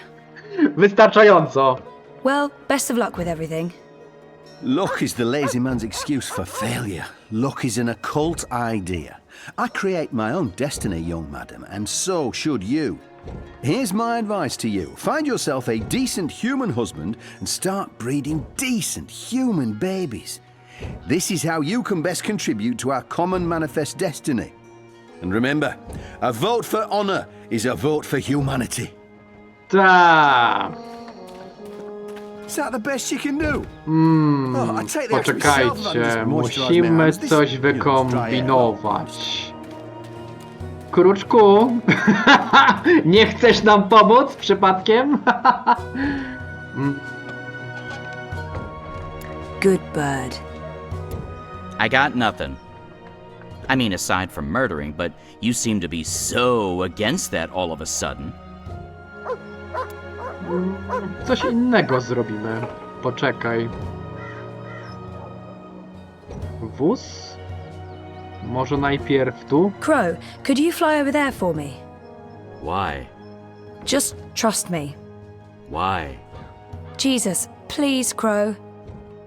Wystarczająco. Well, best of luck with everything. Luck is the lazy man's excuse for failure. Luck is an occult idea. I create my own destiny, young madam, and so should you. Here's my advice to you. Find yourself a decent human husband and start breeding decent human babies. This is how you can best contribute to our common manifest destiny. And remember, a vote for honor is a vote for humanity. Ta. Is that the best you can do? Oh, I take the extra myself, Poczekajcie, just moisturise my musimy hands. This, coś you know, dry air. wykombinować. Kruczku, nie chcesz nam pomóc przypadkiem? Good bird. I got nothing. I mean, aside from murdering, but you seem to be so against that all of a sudden. Coś innego zrobimy. Poczekaj. Wóz? Może najpierw tu? Crow, could you fly over there for me? Why? Just trust me. Why? Jesus, please, Crow.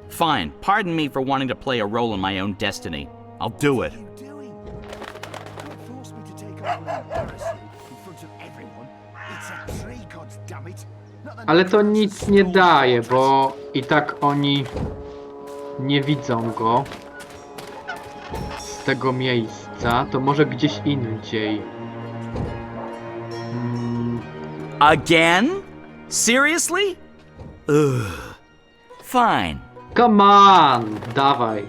Fine, pardon me for wanting to play a role in my own destiny. I'll do it. Ale to nic nie daje, bo i tak oni nie widzą go z tego miejsca. To może gdzieś indziej. Again? Seriously? Ugh. Fine. Come on, dawaj.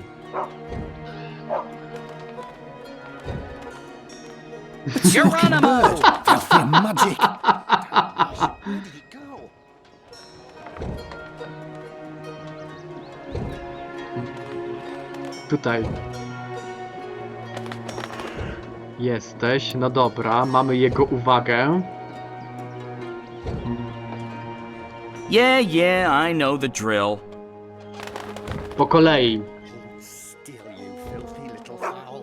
Geronimo! Filthy magic! Tutaj. Jesteś, no dobra, mamy jego uwagę. Yeah, I know the drill. Po kolei. Still, you filthy little fowl.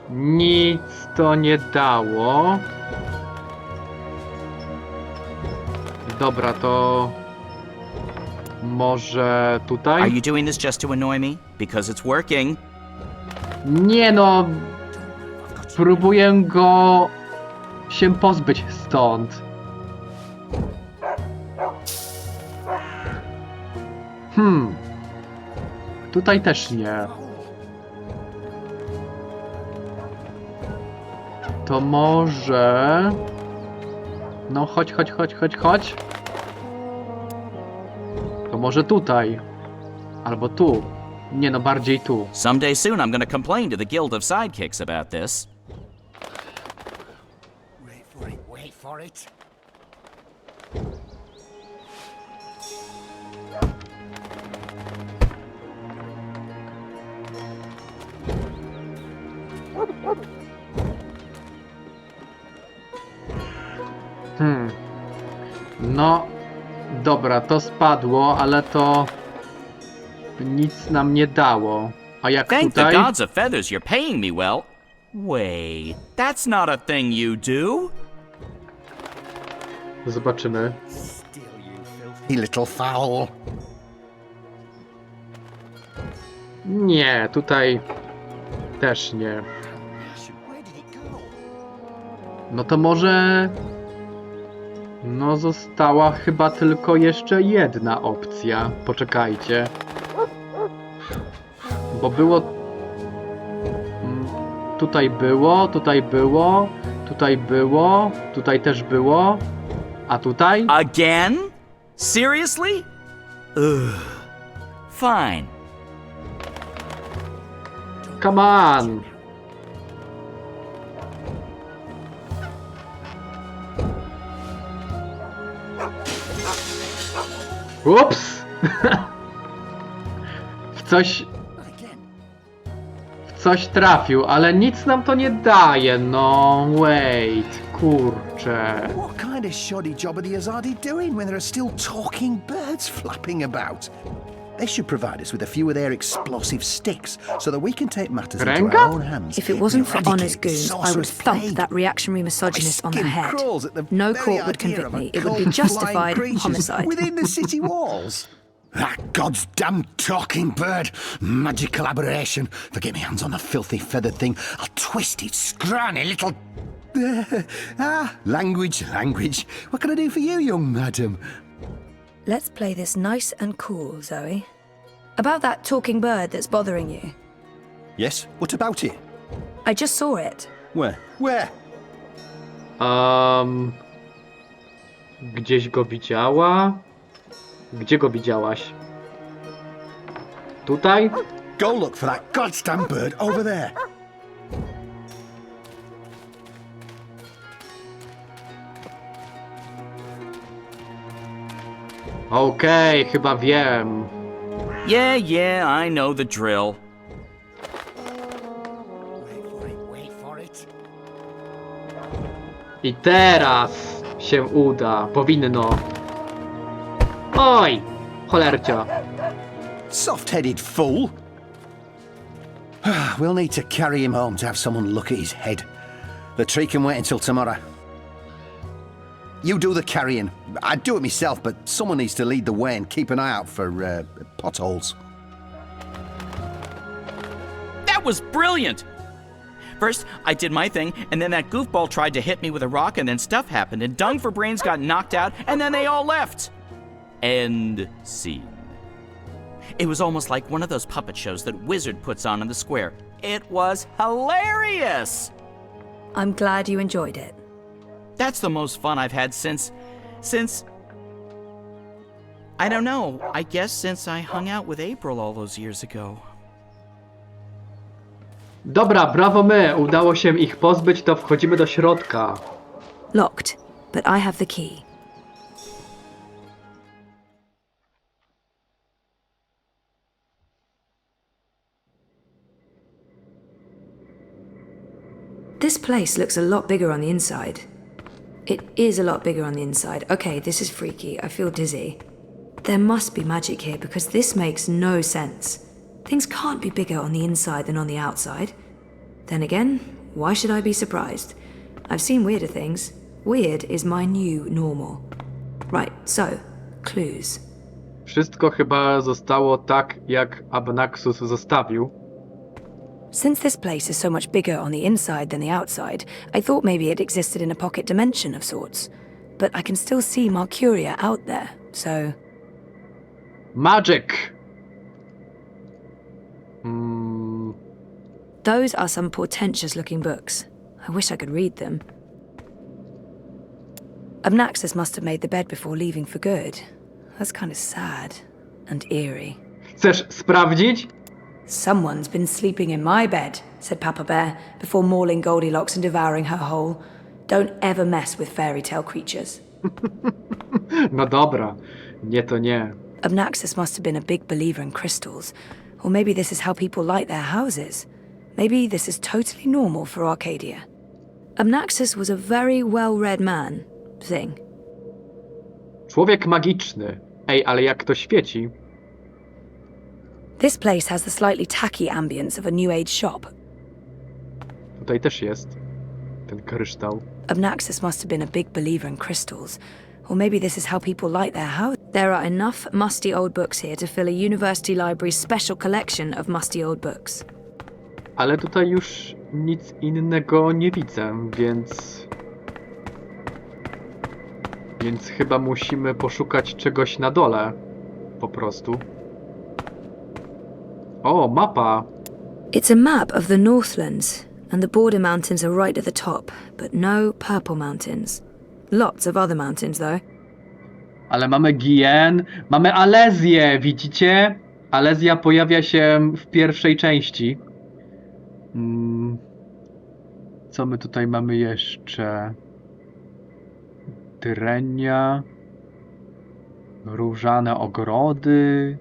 Nic to nie dało. Dobra, to może Are tutaj? you doing this just to annoy me? Because it's working. Nie no, próbuję go się pozbyć stąd. Tutaj też nie. To może... No chodź. To może tutaj. Albo tu. Nie no, bardziej tu. Someday soon I'm gonna complain to the Guild of Sidekicks about this. Wait for it. No, dobra, to spadło, ale to nic nam nie dało. A jak Thank the tutaj? gods of feathers you're paying me well. Wait, that's not a thing you do? Zobaczymy. You little foul. Nie, tutaj też nie. No to może... No została chyba tylko jeszcze jedna opcja. Poczekajcie. Bo było... Tutaj było, tutaj było, tutaj było, tutaj też było. A tutaj? Again? Seriously? Ugh. Fine. Come on! Ups! W coś trafił, ale nic nam to nie daje, no wait, kurczę. What kind of shoddy job are the Azadi doing when there are still talking birds flapping about? They should provide us with a few of their explosive sticks so that we can take matters into Renga? our own hands. If it wasn't for Eradicate honest the goons, I would sorcerer's thump plague. that reactionary misogynist on the My head. skin crawls at the No very court would idea convict of a me. It would be cold, justified flying creature homicide. within the city walls. That god's damn talking bird. Magical aberration. If I get my hands on the filthy feathered thing, I'll twist its scrawny little... language. What can I do for you, young madam? Let's play this nice and cool, Zoe. About that talking bird that's bothering you. Yes, what about it? I just saw it. Where? Gdzieś go widziała? Gdzie go widziałaś? Tutaj? Go look for that goddamn bird over there. Okej, chyba wiem. Yeah, I know the drill. Wait for it. I teraz się uda. Powinno. Oj! Cholercia. Soft-headed fool. We'll need to carry him home to have someone look at his head. The tree can wait until tomorrow. You do the carrying. I'd do it myself, but someone needs to lead the way and keep an eye out for potholes. That was brilliant! First, I did my thing, and then that goofball tried to hit me with a rock, and then stuff happened, and Dung for Brains got knocked out, and then they all left. End scene. It was almost like one of those puppet shows that Wizard puts on in the square. It was hilarious! I'm glad you enjoyed it. That's the most fun I've had since... I don't know, I guess since I hung out with April all those years ago. Dobra, brawo my! Udało się ich pozbyć, to wchodzimy do środka. Locked, but I have the key. This place looks a lot bigger on the inside. It is a lot bigger on the inside. Okay, this is freaky. I feel dizzy. There must be magic here because this makes no sense. Things can't be bigger on the inside than on the outside. Then again, why should I be surprised? I've seen weirder things. Weird is my new normal. Right, so, clues. Wszystko chyba zostało tak, jak Abnaxus zostawił. Since this place is so much bigger on the inside than the outside, I thought maybe it existed in a pocket dimension of sorts. But I can still see Mercuria out there, so... Magic! Those are some portentous-looking books. I wish I could read them. Obnaxus must have made the bed before leaving for good. That's kind of sad and eerie. Chcesz sprawdzić? Someone's been sleeping in my bed, said Papa Bear, before mauling Goldilocks and devouring her whole. Don't ever mess with fairy tale creatures. No dobra, nie to nie. Obnaxus must have been a big believer in crystals. Or maybe this is how people light their houses. Maybe this is totally normal for Arcadia. Obnaxus was a very well-read man. Thing. Człowiek magiczny. Ej, ale jak to świeci? This place has the slightly tacky ambience of a New Age shop. Tutaj też jest ten kryształ. Obnaxus must have been a big believer in crystals. Or maybe this is how people light their house. There are enough musty old books here to fill a university library's special collection of musty old books. Ale tutaj już nic innego nie widzę, więc chyba musimy poszukać czegoś na dole. Po prostu. O, mapa! It's a map of the Northlands, and the border mountains are right at the top, but no purple mountains. Lots of other mountains, though. Ale mamy Gien, mamy Alezję, widzicie? Alezja pojawia się w pierwszej części. Co my tutaj mamy jeszcze? Tyrenia, różane ogrody,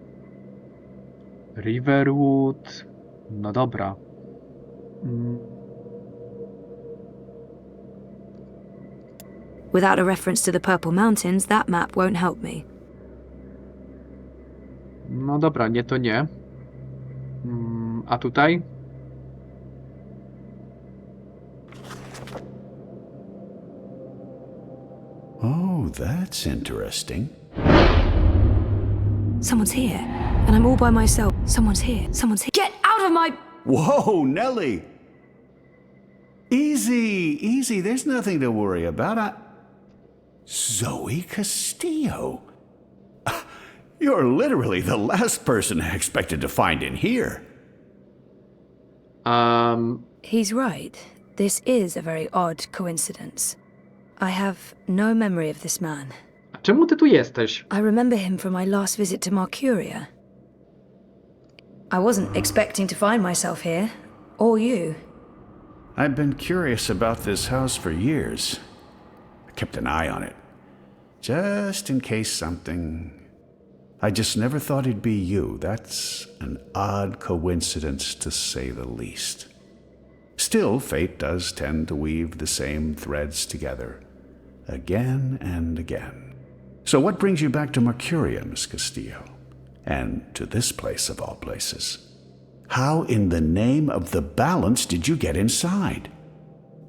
Riverwood. No dobra. Without a reference to the Purple Mountains, that map won't help me. No dobra, nie to nie. A tutaj? Oh, that's interesting. Someone's here, and I'm all by myself. Someone's here. Someone's here. Get out of my... Whoa, Nelly! Easy, easy. There's nothing to worry about. Zoë Castillo. You're literally the last person I expected to find in here. He's right. This is a very odd coincidence. I have no memory of this man. A czemu ty tu jesteś? I remember him from my last visit to Mercuria. I wasn't expecting to find myself here, or you. I've been curious about this house for years. I kept an eye on it, just in case something... I just never thought it'd be you. That's an odd coincidence, to say the least. Still, fate does tend to weave the same threads together, again and again. So what brings you back to Mercuria, Miss Castillo? And to this place of all places? How in the name of the balance did you get inside?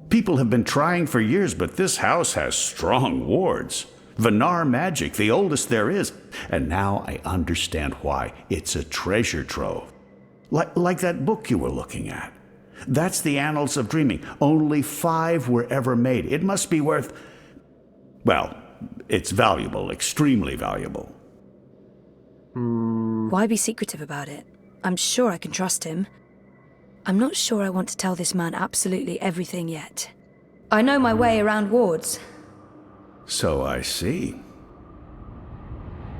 People have been trying for years, but this house has strong wards. Venar magic, the oldest there is. And now I understand why. It's a treasure trove. Like that book you were looking at. That's the Annals of Dreaming. Only 5 were ever made. It must be worth... Well, it's valuable, extremely valuable. Why be secretive about it? I'm sure I can trust him. I'm not sure I want to tell this man absolutely everything yet. I know my way around wards. So I see.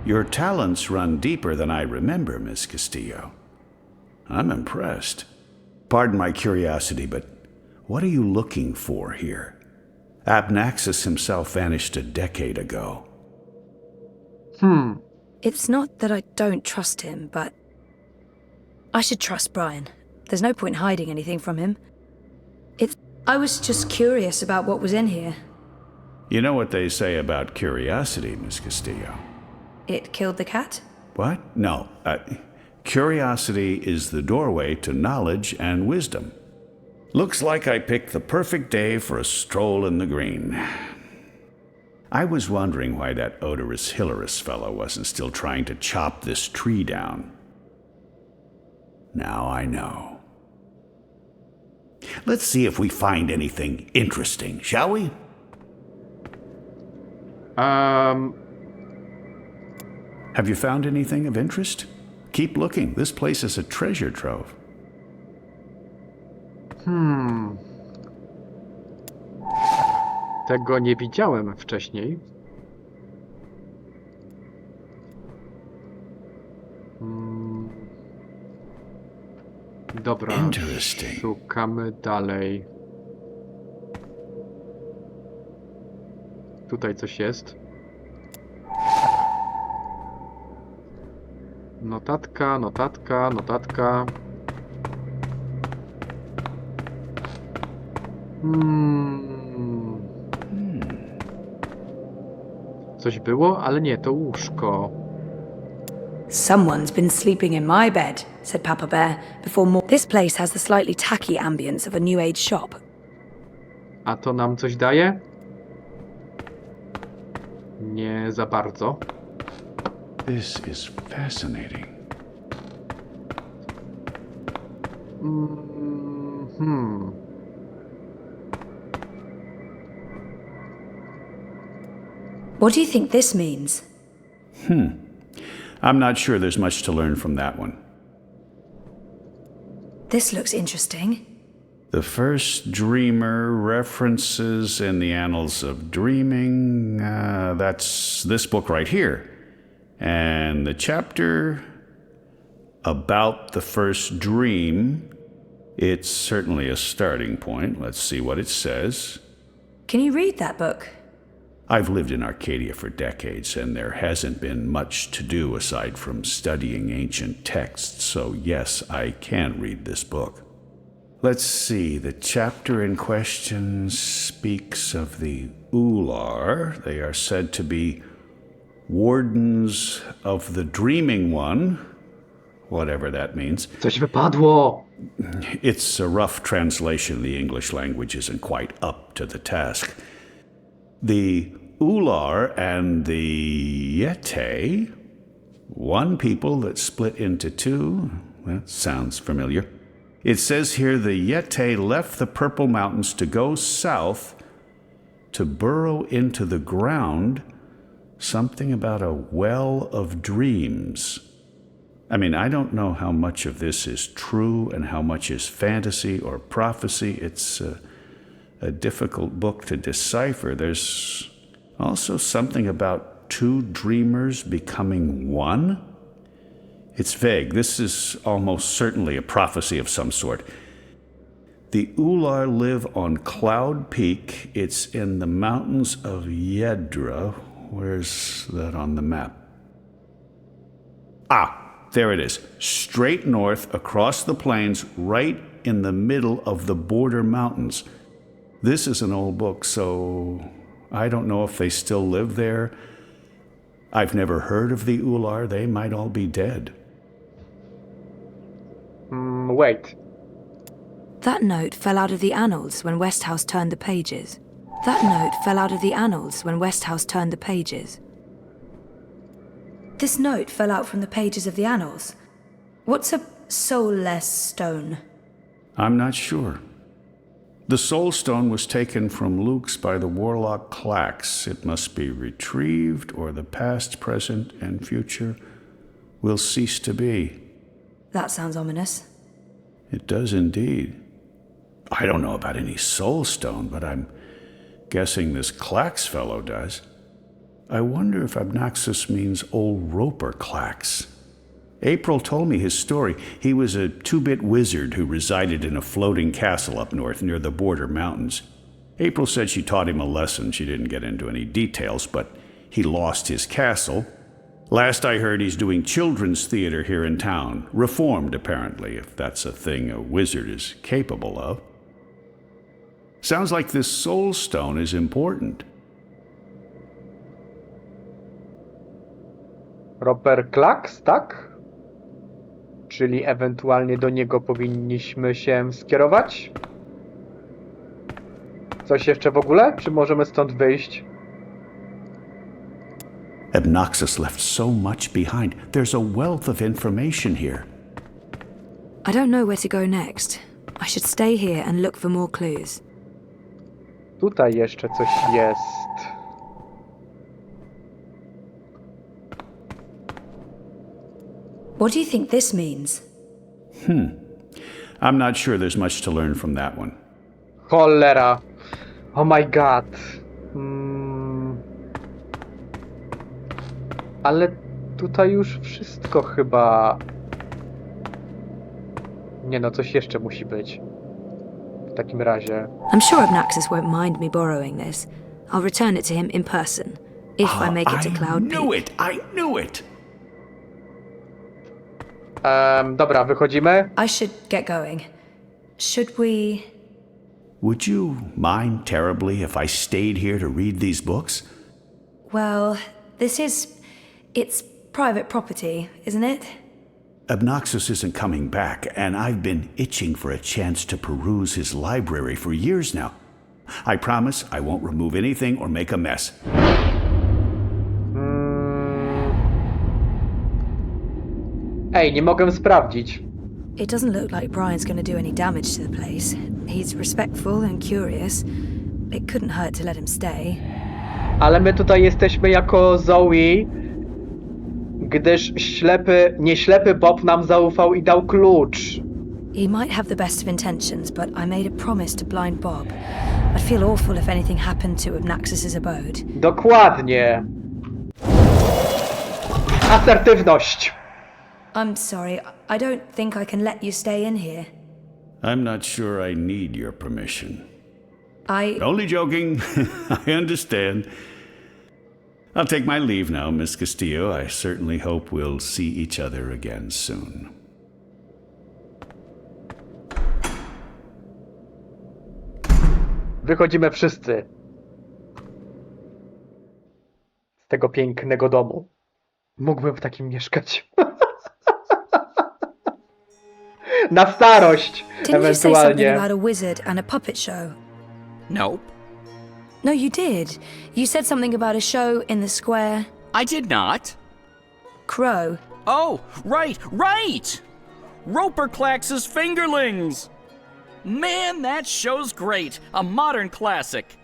Your talents run deeper than I remember, Miss Castillo. I'm impressed. Pardon my curiosity, but what are you looking for here? Obnaxus himself vanished a decade ago. It's not that I don't trust him, but... I should trust Brian. There's no point hiding anything from him. I was just curious about what was in here. You know what they say about curiosity, Miss Castillo? It killed the cat? What? No. Curiosity is the doorway to knowledge and wisdom. Looks like I picked the perfect day for a stroll in the green. I was wondering why that odorous Hilarious fellow wasn't still trying to chop this tree down. Now I know. Let's see if we find anything interesting, shall we? Have you found anything of interest? Keep looking. This place is a treasure trove. Tego nie widziałem wcześniej. Dobra, Interesting. szukamy dalej. Tutaj coś jest. Notatka, notatka, notatka. Coś było, ale nie, to łóżko. Someone's been sleeping in my bed, said Papa Bear, before more. This place has the slightly tacky ambience of a New Age shop. A to nam coś daje? Nie za bardzo. This is fascinating. What do you think this means? I'm not sure there's much to learn from that one. This looks interesting. The first dreamer references in the annals of dreaming. That's this book right here. And the chapter about the first dream, it's certainly a starting point. Let's see what it says. Can you read that book? I've lived in Arcadia for decades, and there hasn't been much to do aside from studying ancient texts, so yes, I can read this book. Let's see, the chapter in question speaks of the Ular. They are said to be wardens of the Dreaming One, whatever that means. Coś wypadło! It's a rough translation. The English language isn't quite up to the task. The Ular and the Yete, one people that split into two. That sounds familiar. It says here the Yete left the Purple Mountains to go south to burrow into the ground. Something about a well of dreams. I mean, I don't know how much of this is true and how much is fantasy or prophecy. It's a difficult book to decipher. There's also something about two dreamers becoming one. It's vague. This is almost certainly a prophecy of some sort. The Ular live on Cloud Peak. It's in the mountains of Yedra. Where's that on the map? There it is. Straight north across the plains, right in the middle of the border mountains. This is an old book, so I don't know if they still live there. I've never heard of the Ular. They might all be dead. Wait. That note fell out of the annals when Westhouse turned the pages. That note fell out of the annals when Westhouse turned the pages. This note fell out from the pages of the annals. What's a soulless stone? I'm not sure. The Soul Stone was taken from Luke's by the warlock Clax. It must be retrieved, or the past, present, and future will cease to be. That sounds ominous. It does indeed. I don't know about any Soul Stone, but I'm guessing this Clax fellow does. I wonder if Obnoxus means old Roper Clax. April told me his story. He was a two-bit wizard who resided in a floating castle up north near the border mountains. April said she taught him a lesson. She didn't get into any details, but he lost his castle. Last I heard, he's doing children's theater here in town. Reformed, apparently, if that's a thing a wizard is capable of. Sounds like this Soul Stone is important. Roper Clax, tak? Czyli ewentualnie do niego powinniśmy się skierować? Coś jeszcze w ogóle? Czy możemy stąd wyjść? Obnoxus left so much behind. There's a wealth of information here. I don't know where to go next. I should stay here and look for more clues. Tutaj jeszcze coś jest. What do you think this means? I'm not sure there's much to learn from that one. Cholera. Oh my god. Ale tutaj już wszystko chyba... Nie no, coś jeszcze musi być. W takim razie... I'm sure Obnaxus won't mind me borrowing this. I'll return it to him in person, if I make it to Cloud Peak. I knew it! Dobra, wychodzimy. I should get going. Should we... Would you mind terribly if I stayed here to read these books? Well, it's private property, isn't it? Obnaxus isn't coming back, and I've been itching for a chance to peruse his library for years now. I promise I won't remove anything or make a mess. Ej, nie mogę sprawdzić. It doesn't look like Brian's going to do any damage to the place. He's respectful and curious. It couldn't hurt to let him stay. Ale my tutaj jesteśmy jako Zoe, gdyż nieślepy Bob nam zaufał i dał klucz. He might have the best of intentions, but I made a promise to blind Bob. I'd feel awful if anything happened to Obnaxus's abode. Dokładnie. Asertywność. I'm sorry, I don't think I can let you stay in here. I'm not sure I need your permission. I... Only joking. I understand. I'll take my leave now, Miss Castillo. I certainly hope we'll see each other again soon. Wychodzimy wszyscy z tego pięknego domu. Mógłbym w takim mieszkać. Na starość, Didn't you say something ewentualnie. about a wizard and a puppet show? Nope. No, you did. You said something about a show in the square. I did not. Crow. Oh, right! Roper Clax's Fingerlings! Man, that show's great. A modern classic.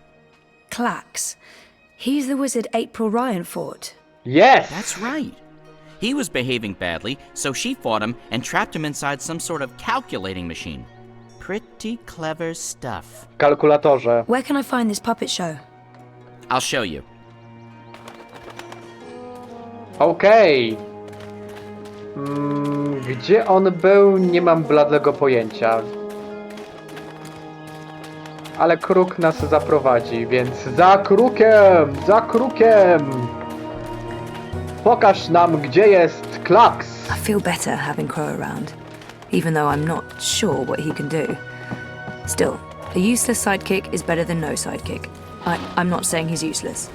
Clax. He's the wizard April Ryan fought. Yes! That's right. He was behaving badly, so she fought him and trapped him inside some sort of calculating machine. Pretty clever stuff. Kalkulatorze. Where can I find this puppet show? I'll show you. Okej. Gdzie on był? Nie mam bladego pojęcia. Ale kruk nas zaprowadzi, więc za krukiem! Za krukiem! Pokaż nam, gdzie jest Klaks! I feel better having Crow around, even though I'm not sure what he can do. Still, a useless sidekick is better than no sidekick. I'm not saying he's useless.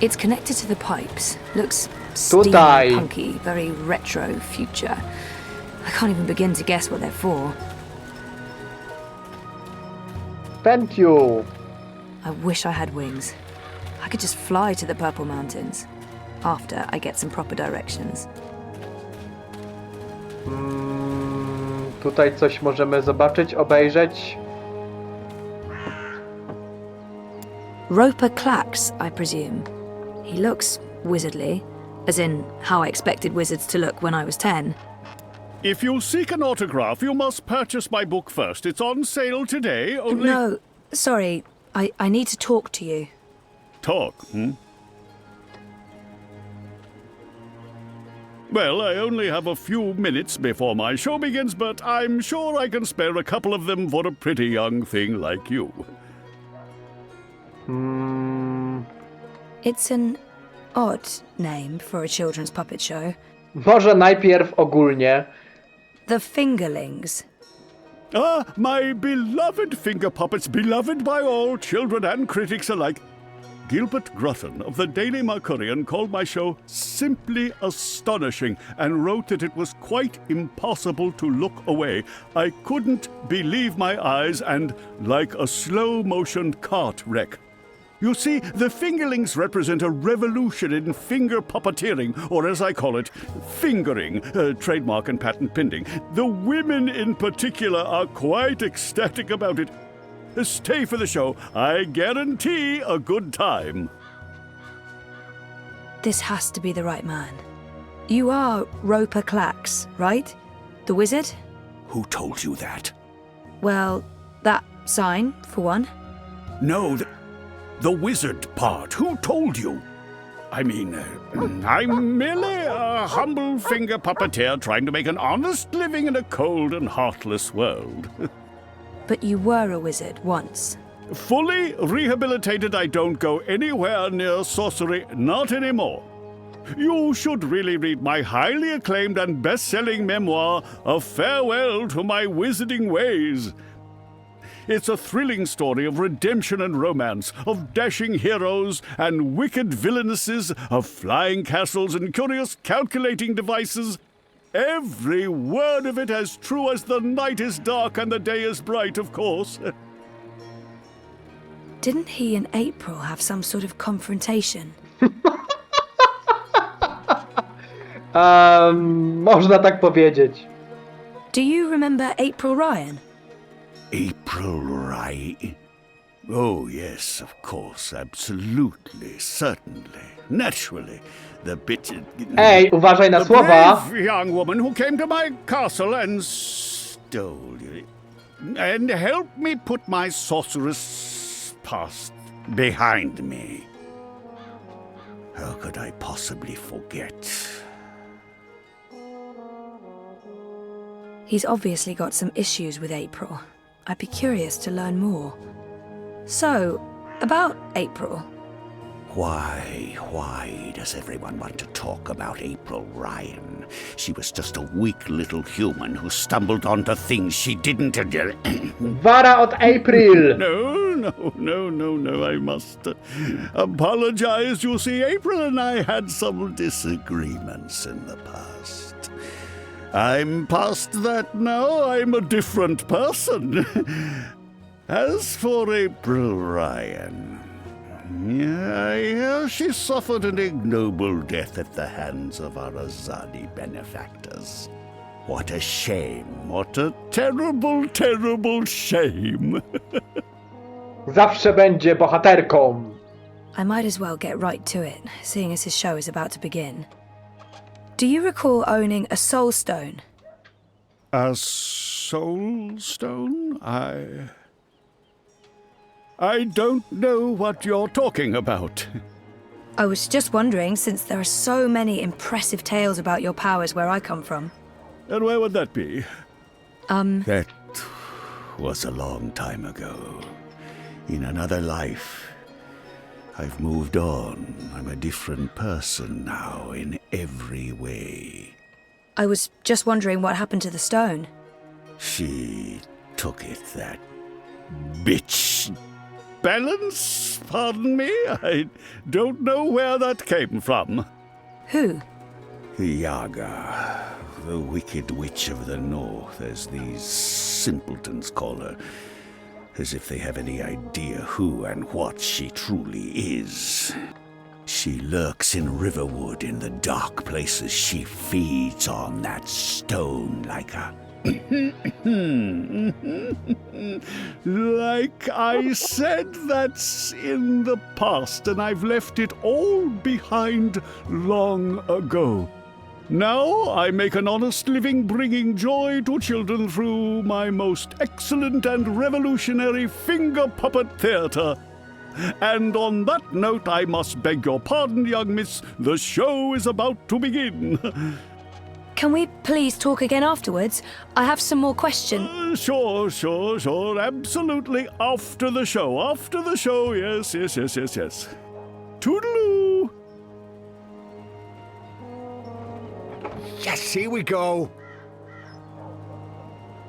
It's connected to the pipes. Looks steampunky, very retro future. I can't even begin to guess what they're for. Thank you! I wish I had wings. I could just fly to the Purple Mountains. After I get some proper directions. Tutaj coś możemy zobaczyć, obejrzeć. Roper Clax, I presume. He looks wizardly, as in how I expected wizards to look when I was 10. If you seek an autograph, you must purchase my book first. It's on sale today, only... No, sorry. I need to talk to you. Talk, Well, I only have a few minutes before my show begins, but I'm sure I can spare a couple of them for a pretty young thing like you. It's an odd name for a children's puppet show. Może najpierw ogólnie. The Fingerlings. Ah, my beloved finger puppets, beloved by all, children and critics alike. Gilbert Grutton of the Daily Mercurian called my show simply astonishing and wrote that it was quite impossible to look away. I couldn't believe my eyes and like a slow-motion cart wreck. You see, the Fingerlings represent a revolution in finger puppeteering, or as I call it, fingering, trademark and patent pending. The women in particular are quite ecstatic about it. Stay for the show. I guarantee a good time. This has to be the right man. You are Roper Clax, right? The wizard? Who told you that? Well, that sign, for one. No, the wizard part. Who told you? I'm merely a humble finger puppeteer trying to make an honest living in a cold and heartless world. But you were a wizard once. Fully rehabilitated, I don't go anywhere near sorcery, not anymore. You should really read my highly acclaimed and best-selling memoir, A Farewell to My Wizarding Ways. It's a thrilling story of redemption and romance, of dashing heroes and wicked villainesses, of flying castles and curious calculating devices. Every word of it as true as the night is dark and the day is bright, of course. Didn't he and April have some sort of confrontation? Można tak powiedzieć. Do you remember April Ryan? April Ryan? Oh, yes, of course, absolutely, certainly, naturally. The bitch... Ej, uważaj na the słowa. brave young woman who came to my castle and stole it. And helped me put my sorceress past behind me. How could I possibly forget? He's obviously got some issues with April. I'd be curious to learn more. So, about April. Why does everyone want to talk about April Ryan? She was just a weak little human who stumbled onto things she didn't do. Wara od April. No, I must apologize. You see, April and I had some disagreements in the past. I'm past that now. I'm a different person. As for April Ryan, I hear she suffered an ignoble death at the hands of our Azadi benefactors. What a shame. What a terrible, terrible shame. Zawsze będzie bohaterką. I might as well get right to it, seeing as his show is about to begin. Do you recall owning a soul stone? A soul stone? I don't know what you're talking about. I was just wondering, since there are so many impressive tales about your powers where I come from. And where would that be? That was a long time ago. In another life. I've moved on. I'm a different person now in every way. I was just wondering what happened to the stone. She took it, that Bitch. Balance? Pardon me? I don't know where that came from. Who? Yaga, the wicked witch of the north, as these simpletons call her. As if they have any idea who and what she truly is. She lurks in Riverwood in the dark places. She feeds on that stone like a... Like I said, that's in the past, and I've left it all behind long ago. Now I make an honest living bringing joy to children through my most excellent and revolutionary finger puppet theatre. And on that note, I must beg your pardon, young miss, the show is about to begin. Can we please talk again afterwards? I have some more questions. Sure, absolutely, after the show, yes. Toodaloo! Yes, here we go.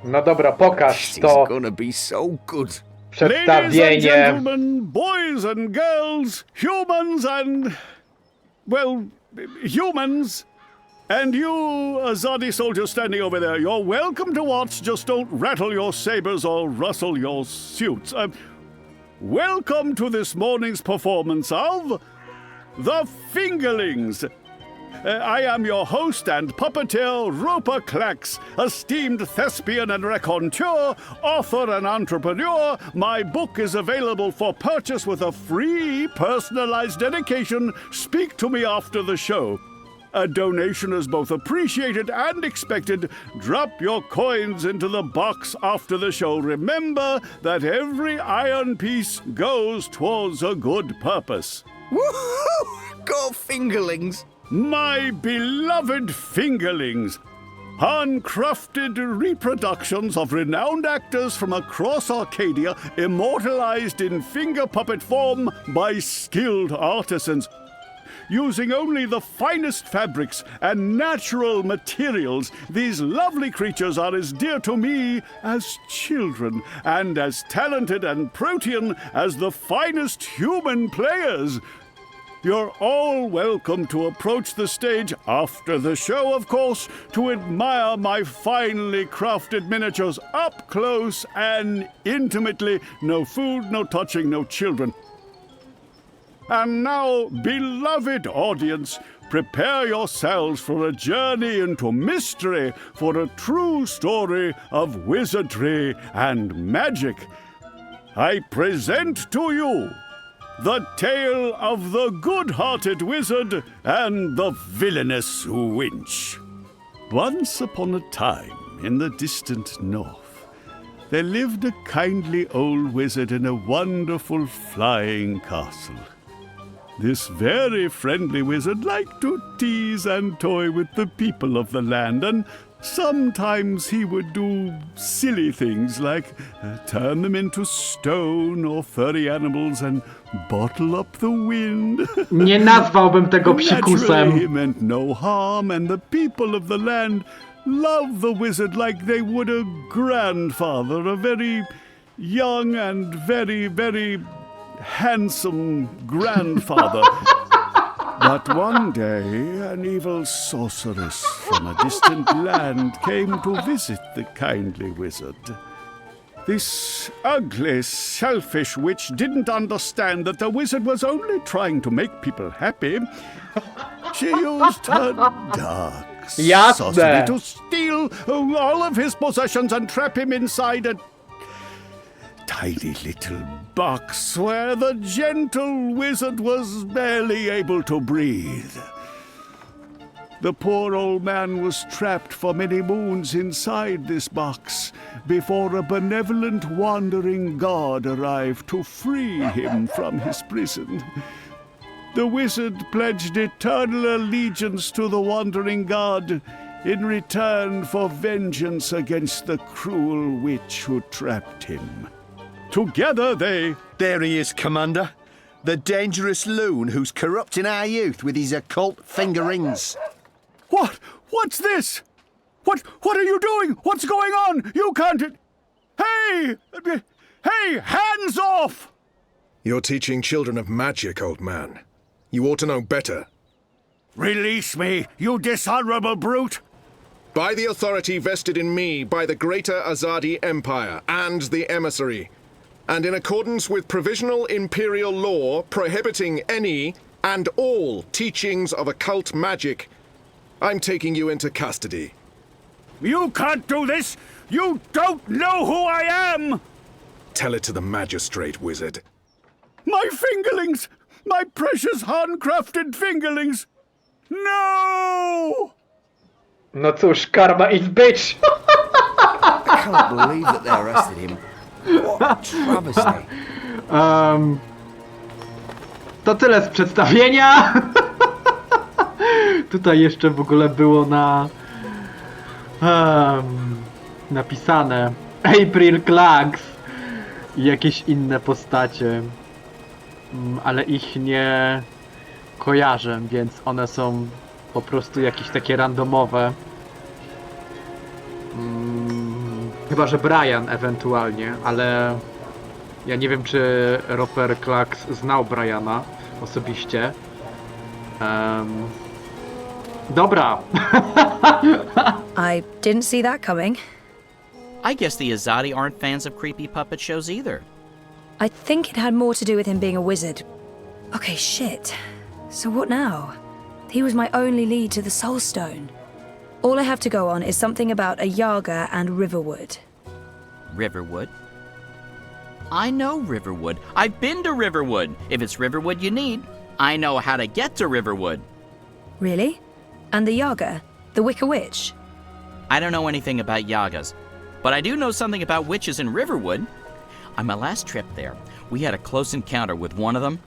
No dobra, pokaż This to is gonna be so good. Ladies and przedstawienie. gentlemen, boys and girls, humans and... well, humans... And you, Azadi soldier standing over there, you're welcome to watch, just don't rattle your sabers or rustle your suits. Welcome to this morning's performance of The Fingerlings. I am your host and puppeteer, Roper Clax, esteemed thespian and raconteur, author and entrepreneur. My book is available for purchase with a free personalized dedication. Speak to me after the show. A donation is both appreciated and expected. Drop your coins into the box after the show. Remember that every iron piece goes towards a good purpose. Woohoo! Go fingerlings! My beloved fingerlings! Handcrafted reproductions of renowned actors from across Arcadia, immortalized in finger puppet form by skilled artisans. Using only the finest fabrics and natural materials, these lovely creatures are as dear to me as children, and as talented and protean as the finest human players. You're all welcome to approach the stage after the show, of course, to admire my finely crafted miniatures up close and intimately. No food, no touching, no children. And now, beloved audience, prepare yourselves for a journey into mystery, for a true story of wizardry and magic. I present to you the tale of the good-hearted wizard and the villainous winch. Once upon a time, in the distant north, there lived a kindly old wizard in a wonderful flying castle. This very friendly wizard liked to tease and toy with the people of the land, and sometimes he would do silly things like turn them into stone or furry animals and bottle up the wind. Nie nazwałbym tego Naturally, psikusem. he meant no harm, and the people of the land loved the wizard like they would a grandfather, a very young and very, very handsome grandfather. But one day, an evil sorceress from a distant land came to visit the kindly wizard. This ugly, selfish witch didn't understand that the wizard was only trying to make people happy. She used her dark sorcery to steal all of his possessions and trap him inside a tiny little box where the gentle wizard was barely able to breathe. The poor old man was trapped for many moons inside this box before a benevolent wandering god arrived to free him from his prison. The wizard pledged eternal allegiance to the wandering god in return for vengeance against the cruel witch who trapped him. Together they... There he is, Commander. The dangerous loon who's corrupting our youth with his occult finger rings. What? What's this? What are you doing? What's going on? You can't... Hey! Hey! Hands off! You're teaching children of magic, old man. You ought to know better. Release me, you dishonorable brute! By the authority vested in me by the Greater Azadi Empire and the Emissary, and in accordance with provisional imperial law prohibiting any and all teachings of occult magic, I'm taking you into custody. You can't do this! You don't know who I am! Tell it to the magistrate, wizard. My fingerlings! My precious handcrafted fingerlings! No! No cóż, karma is bitch! I can't believe that they arrested him. What a travesty. To tyle z przedstawienia. Tutaj jeszcze w ogóle było napisane April Clags i jakieś inne postacie, ale ich nie kojarzę, więc one są po prostu jakieś takie randomowe. Chyba że Brian ewentualnie, ale ja nie wiem, czy Roper Clags znał Briana osobiście. Dobra. I didn't see that coming. I guess the Azadi aren't fans of creepy puppet shows either. I think it had more to do with him being a wizard. Okay, shit. So what now? He was my only lead to the Soul Stone. All I have to go on is something about a Yaga and Riverwood. Riverwood? I know Riverwood. I've been to Riverwood. If it's Riverwood you need, I know how to get to Riverwood. Really? And the Yaga? The Wicker Witch? I don't know anything about Yagas, but I do know something about witches in Riverwood. On my last trip there, we had a close encounter with one of them.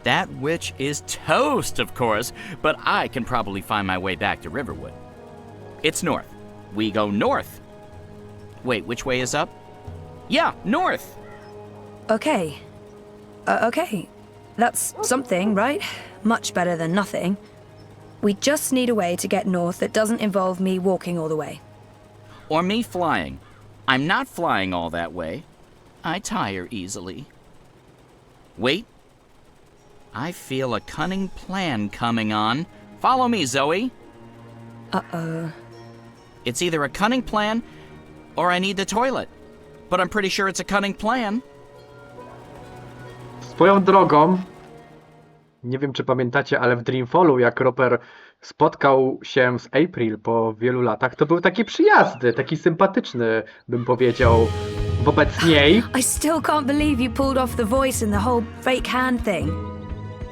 That witch is toast, of course, but I can probably find my way back to Riverwood. It's north. We go north. Wait, which way is up? Yeah, north. Okay. Okay. That's something, right? Much better than nothing. We just need a way to get north that doesn't involve me walking all the way. Or me flying. I'm not flying all that way. I tire easily. Wait. I feel a cunning plan coming on. Follow me, Zoe. Uh-oh. It's either a cunning plan, or I need the toilet. But I'm pretty sure it's a cunning plan. Swoją drogą, nie wiem czy pamiętacie, ale w Dreamfallu, jak Roper spotkał się z April po wielu latach, to był taki przyjazny, taki sympatyczny, bym powiedział, wobec niej. I still can't believe you pulled off the voice and the whole fake hand thing.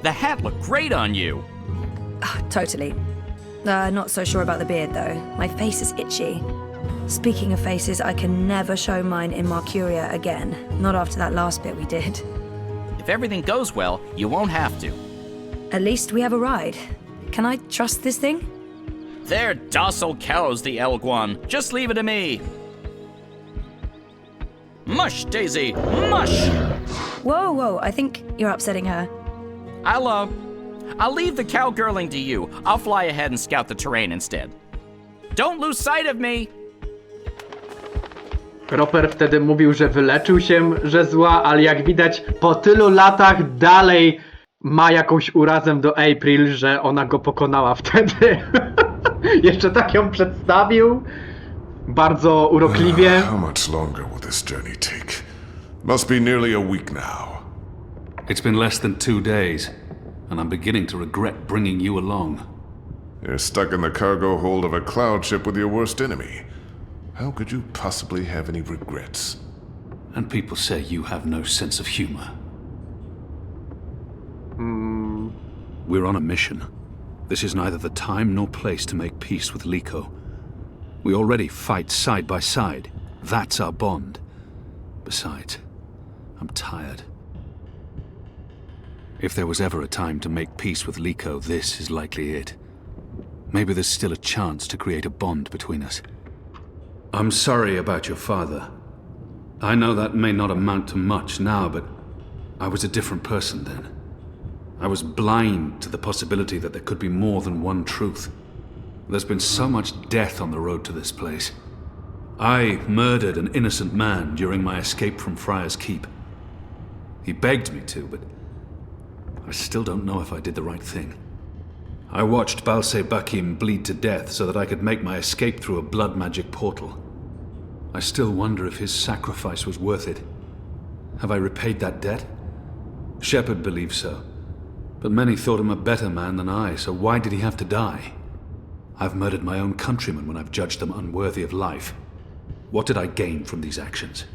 The hat looked great on you. Totally. Not so sure about the beard, though. My face is itchy. Speaking of faces, I can never show mine in Mercuria again. Not after that last bit we did. If everything goes well, you won't have to. At least we have a ride. Can I trust this thing? They're docile cows, the Elguan. Just leave it to me. Mush, Daisy, mush! Whoa, whoa, I think you're upsetting her. I'll leave the cowgirling to you. I'll fly ahead and scout the terrain instead. Don't lose sight of me! Roper wtedy mówił, że wyleczył się, że zła, ale jak widać po tylu latach dalej ma jakąś urazę do April, że ona go pokonała wtedy. Jeszcze tak ją przedstawił. Bardzo urokliwie. How much longer will this journey take? Must be nearly a week now. It's been less than 2 days, and I'm beginning to regret bringing you along. You're stuck in the cargo hold of a cloud ship with your worst enemy. How could you possibly have any regrets? And people say you have no sense of humor. We're on a mission. This is neither the time nor place to make peace with Liko. We already fight side by side. That's our bond. Besides, I'm tired. If there was ever a time to make peace with Liko, this is likely it. Maybe there's still a chance to create a bond between us. I'm sorry about your father. I know that may not amount to much now, but I was a different person then. I was blind to the possibility that there could be more than one truth. There's been so much death on the road to this place. I murdered an innocent man during my escape from Friar's Keep. He begged me to, but I still don't know if I did the right thing. I watched Balse Bakim bleed to death so that I could make my escape through a blood magic portal. I still wonder if his sacrifice was worth it. Have I repaid that debt? Shepard believes so, but many thought him a better man than I, so why did he have to die? I've murdered my own countrymen when I've judged them unworthy of life. What did I gain from these actions?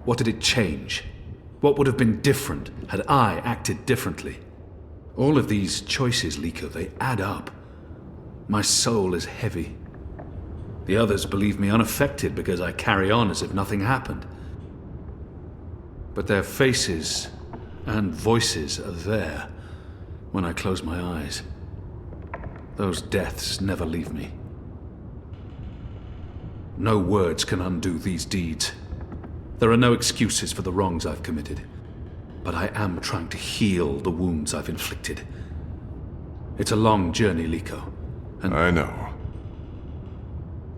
What did it change? What would have been different had I acted differently? All of these choices, Liko, they add up. My soul is heavy. The others believe me unaffected because I carry on as if nothing happened. But their faces and voices are there when I close my eyes. Those deaths never leave me. No words can undo these deeds. There are no excuses for the wrongs I've committed. But I am trying to heal the wounds I've inflicted. It's a long journey, Liko, and I know.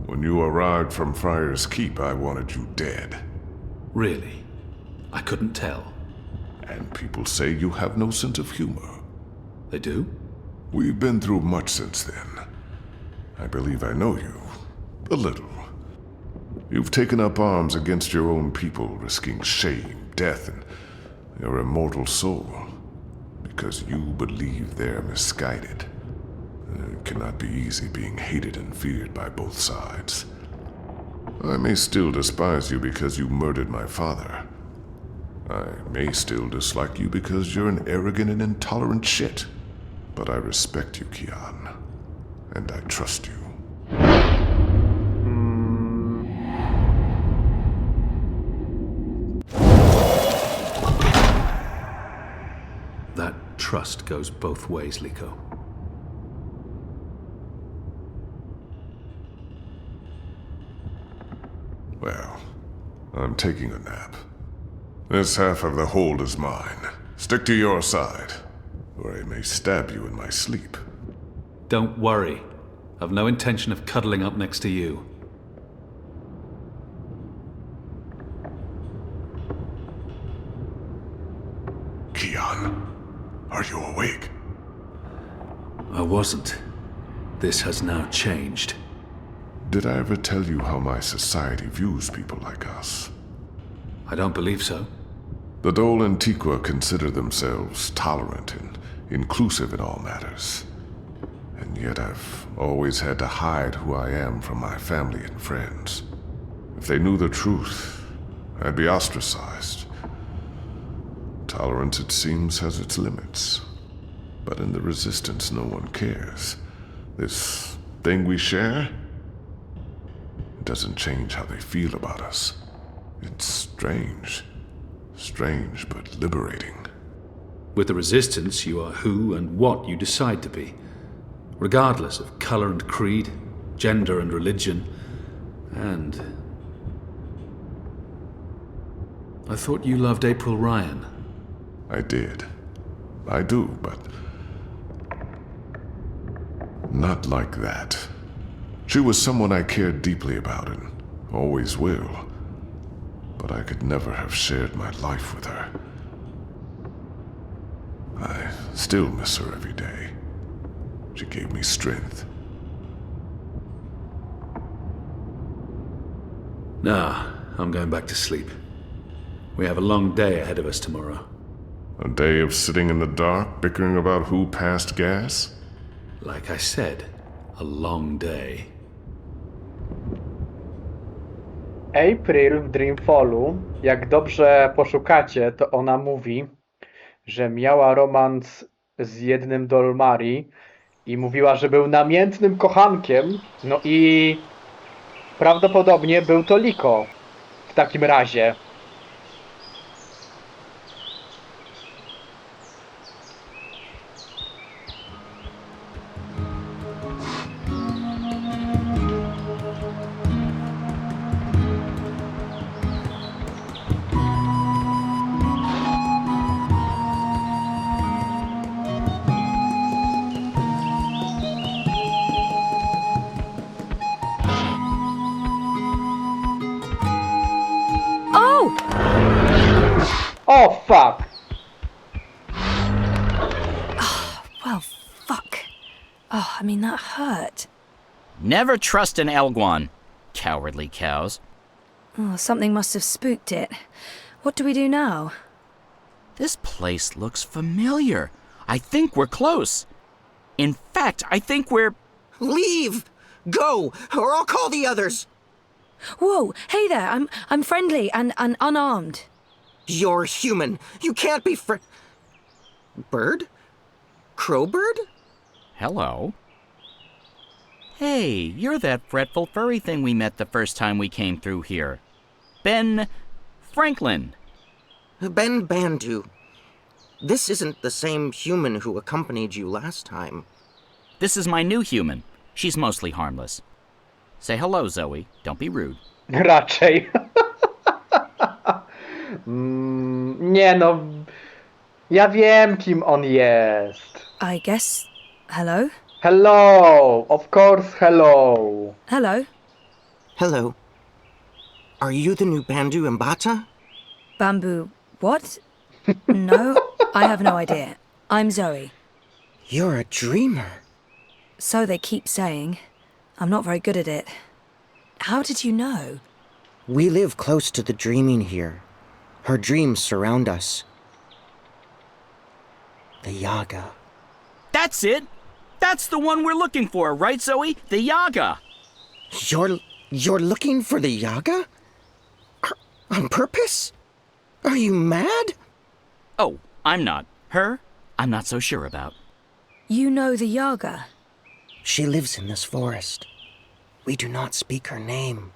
When you arrived from Friar's Keep, I wanted you dead. Really? I couldn't tell. And people say you have no sense of humor. They do? We've been through much since then. I believe I know you. A little. You've taken up arms against your own people, risking shame, death, and your immortal soul, because you believe they're misguided. It cannot be easy being hated and feared by both sides. I may still despise you because you murdered my father. I may still dislike you because you're an arrogant and intolerant shit. But I respect you, Kian. And I trust you. That trust goes both ways, Liko. Well, I'm taking a nap. This half of the hold is mine. Stick to your side, or I may stab you in my sleep. Don't worry. I've no intention of cuddling up next to you. Kian, are you awake? I wasn't. This has now changed. Did I ever tell you how my society views people like us? I don't believe so. The Dole Antiqua consider themselves tolerant and inclusive in all matters. And yet I've always had to hide who I am from my family and friends. If they knew the truth, I'd be ostracized. Tolerance, it seems, has its limits. But in the Resistance, no one cares. This thing we share, it doesn't change how they feel about us. It's strange. Strange, but liberating. With the Resistance, you are who and what you decide to be, regardless of color and creed, gender and religion, and... I thought you loved April Ryan. I did. I do, but... not like that. She was someone I cared deeply about and always will. But I could never have shared my life with her. I still miss her every day. She gave me strength. Nah, I'm going back to sleep. We have a long day ahead of us tomorrow. A day of sitting in the dark, bickering about who passed gas? Like I said, a long day. April w Dreamfallu, jak dobrze poszukacie, to ona mówi, że miała romans z jednym Dolmari i mówiła, że był namiętnym kochankiem, no i prawdopodobnie był to Liko w takim razie. Oh, fuck! Oh, well, fuck. Oh, I mean, that hurt. Never trust an Elguan, cowardly cows. Oh, something must have spooked it. What do we do now? This place looks familiar. I think we're close. In fact, I think we're... Leave! Go, or I'll call the others! Whoa, hey there, I'm friendly and unarmed. You're human. You can't be Bird? Crowbird? Hello. Hey, you're that fretful furry thing we met the first time we came through here. Ben Franklin. Ben BANDU. This isn't the same human who accompanied you last time. This is my new human. She's mostly harmless. Say hello, Zoe. Don't be rude. Raczej. Nie no, ja wiem kim on jest. I guess, hello? Hello, of course hello. Hello? Hello. Are you the new BANDU Mbata? Bamboo, what? No, I have no idea. I'm Zoe. You're a dreamer. So they keep saying. I'm not very good at it. How did you know? We live close to the dreaming here. Her dreams surround us. The Yaga. That's it! That's the one we're looking for, right, Zoe? The Yaga! You're looking for the Yaga? On purpose? Are you mad? Oh, I'm not. Her, I'm not so sure about. You know the Yaga? She lives in this forest. We do not speak her name.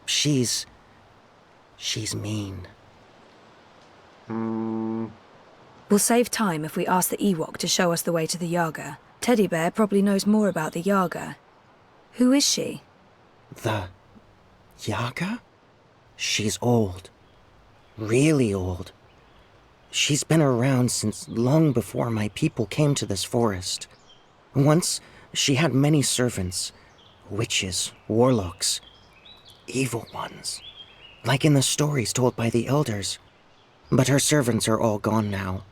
She's mean. We'll save time if we ask the Ewok to show us the way to the Yaga. Teddy Bear probably knows more about the Yaga. Who is she? The Yaga? She's old. Really old. She's been around since long before my people came to this forest. Once, she had many servants. Witches, warlocks, evil ones. Like in the stories told by the elders. But her servants are all gone now.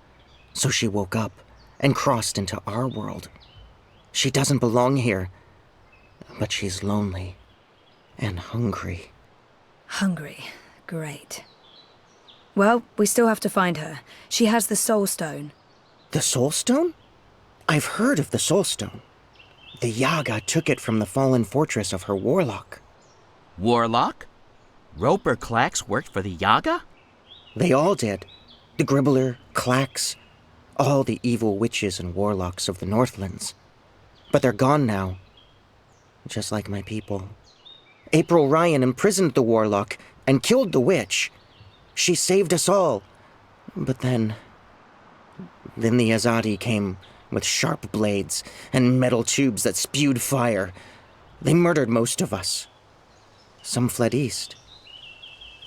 So she woke up and crossed into our world. She doesn't belong here. But she's lonely. And hungry. Hungry. Great. Well, we still have to find her. She has the Soul Stone. The Soul Stone? I've heard of the Soul Stone. The Yaga took it from the fallen fortress of her warlock. Warlock? Roper Clax worked for the Yaga? They all did. The Gribbler, Clax, all the evil witches and warlocks of the Northlands. But they're gone now. Just like my people. April Ryan imprisoned the warlock and killed the witch. She saved us all. But then the Azadi came with sharp blades and metal tubes that spewed fire. They murdered most of us. Some fled east.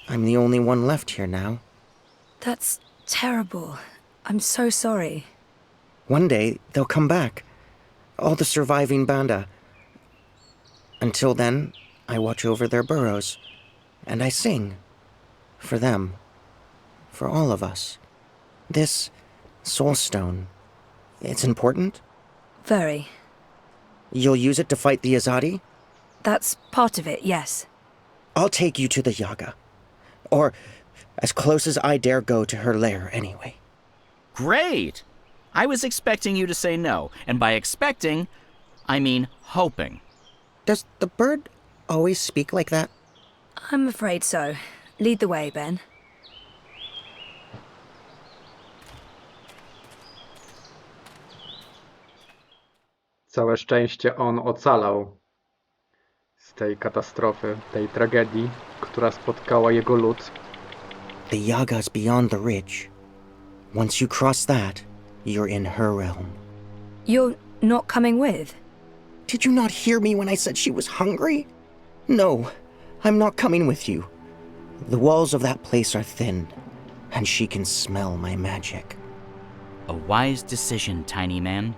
I'm the only one left here now. That's terrible. I'm so sorry. One day, they'll come back. All the surviving Banda. Until then, I watch over their burrows. And I sing. For them. For all of us. This Soul Stone, it's important? Very. You'll use it to fight the Azadi? That's part of it, yes. I'll take you to the Yaga. Or as close as I dare go to her lair, anyway. Great! I was expecting you to say no, and by expecting, I mean hoping. Does the bird always speak like that? I'm afraid so. Lead the way, Ben. Całe szczęście on ocalał z tej katastrofy, tej tragedii, która spotkała jego lud. The Yaga's beyond the ridge. Once you cross that, you're in her realm. You're not coming with? Did you not hear me when I said she was hungry? No, I'm not coming with you. The walls of that place are thin, and she can smell my magic. A wise decision, tiny man.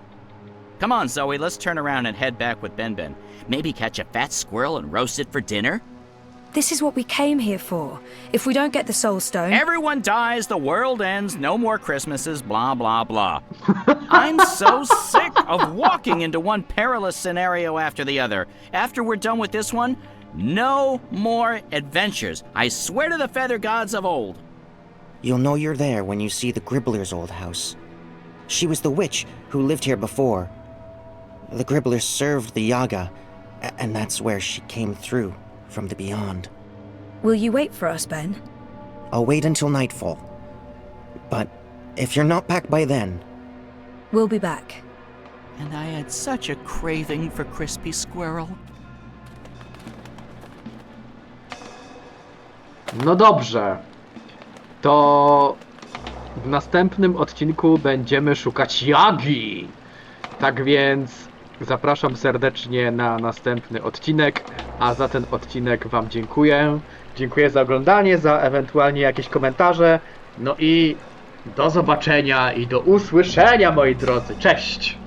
Come on, Zoe, let's turn around and head back with Ben Ben. Maybe catch a fat squirrel and roast it for dinner? This is what we came here for. If we don't get the Soul Stone... Everyone dies, the world ends, no more Christmases, blah, blah, blah. I'm so sick of walking into one perilous scenario after the other. After we're done with this one, no more adventures. I swear to the feather gods of old. You'll know you're there when you see the Gribbler's old house. She was the witch who lived here before. The Gribbler served the Yaga, and that's where she came through. From the beyond. Will you wait for us, Ben? I'll wait until nightfall. But if you're not back by then... We'll be back. And I had such a craving for crispy squirrel. No dobrze. To w następnym odcinku będziemy szukać Yagi. Tak więc zapraszam serdecznie na następny odcinek, a za ten odcinek wam dziękuję. Dziękuję za oglądanie, za ewentualnie jakieś komentarze. No i do zobaczenia i do usłyszenia, moi drodzy. Cześć!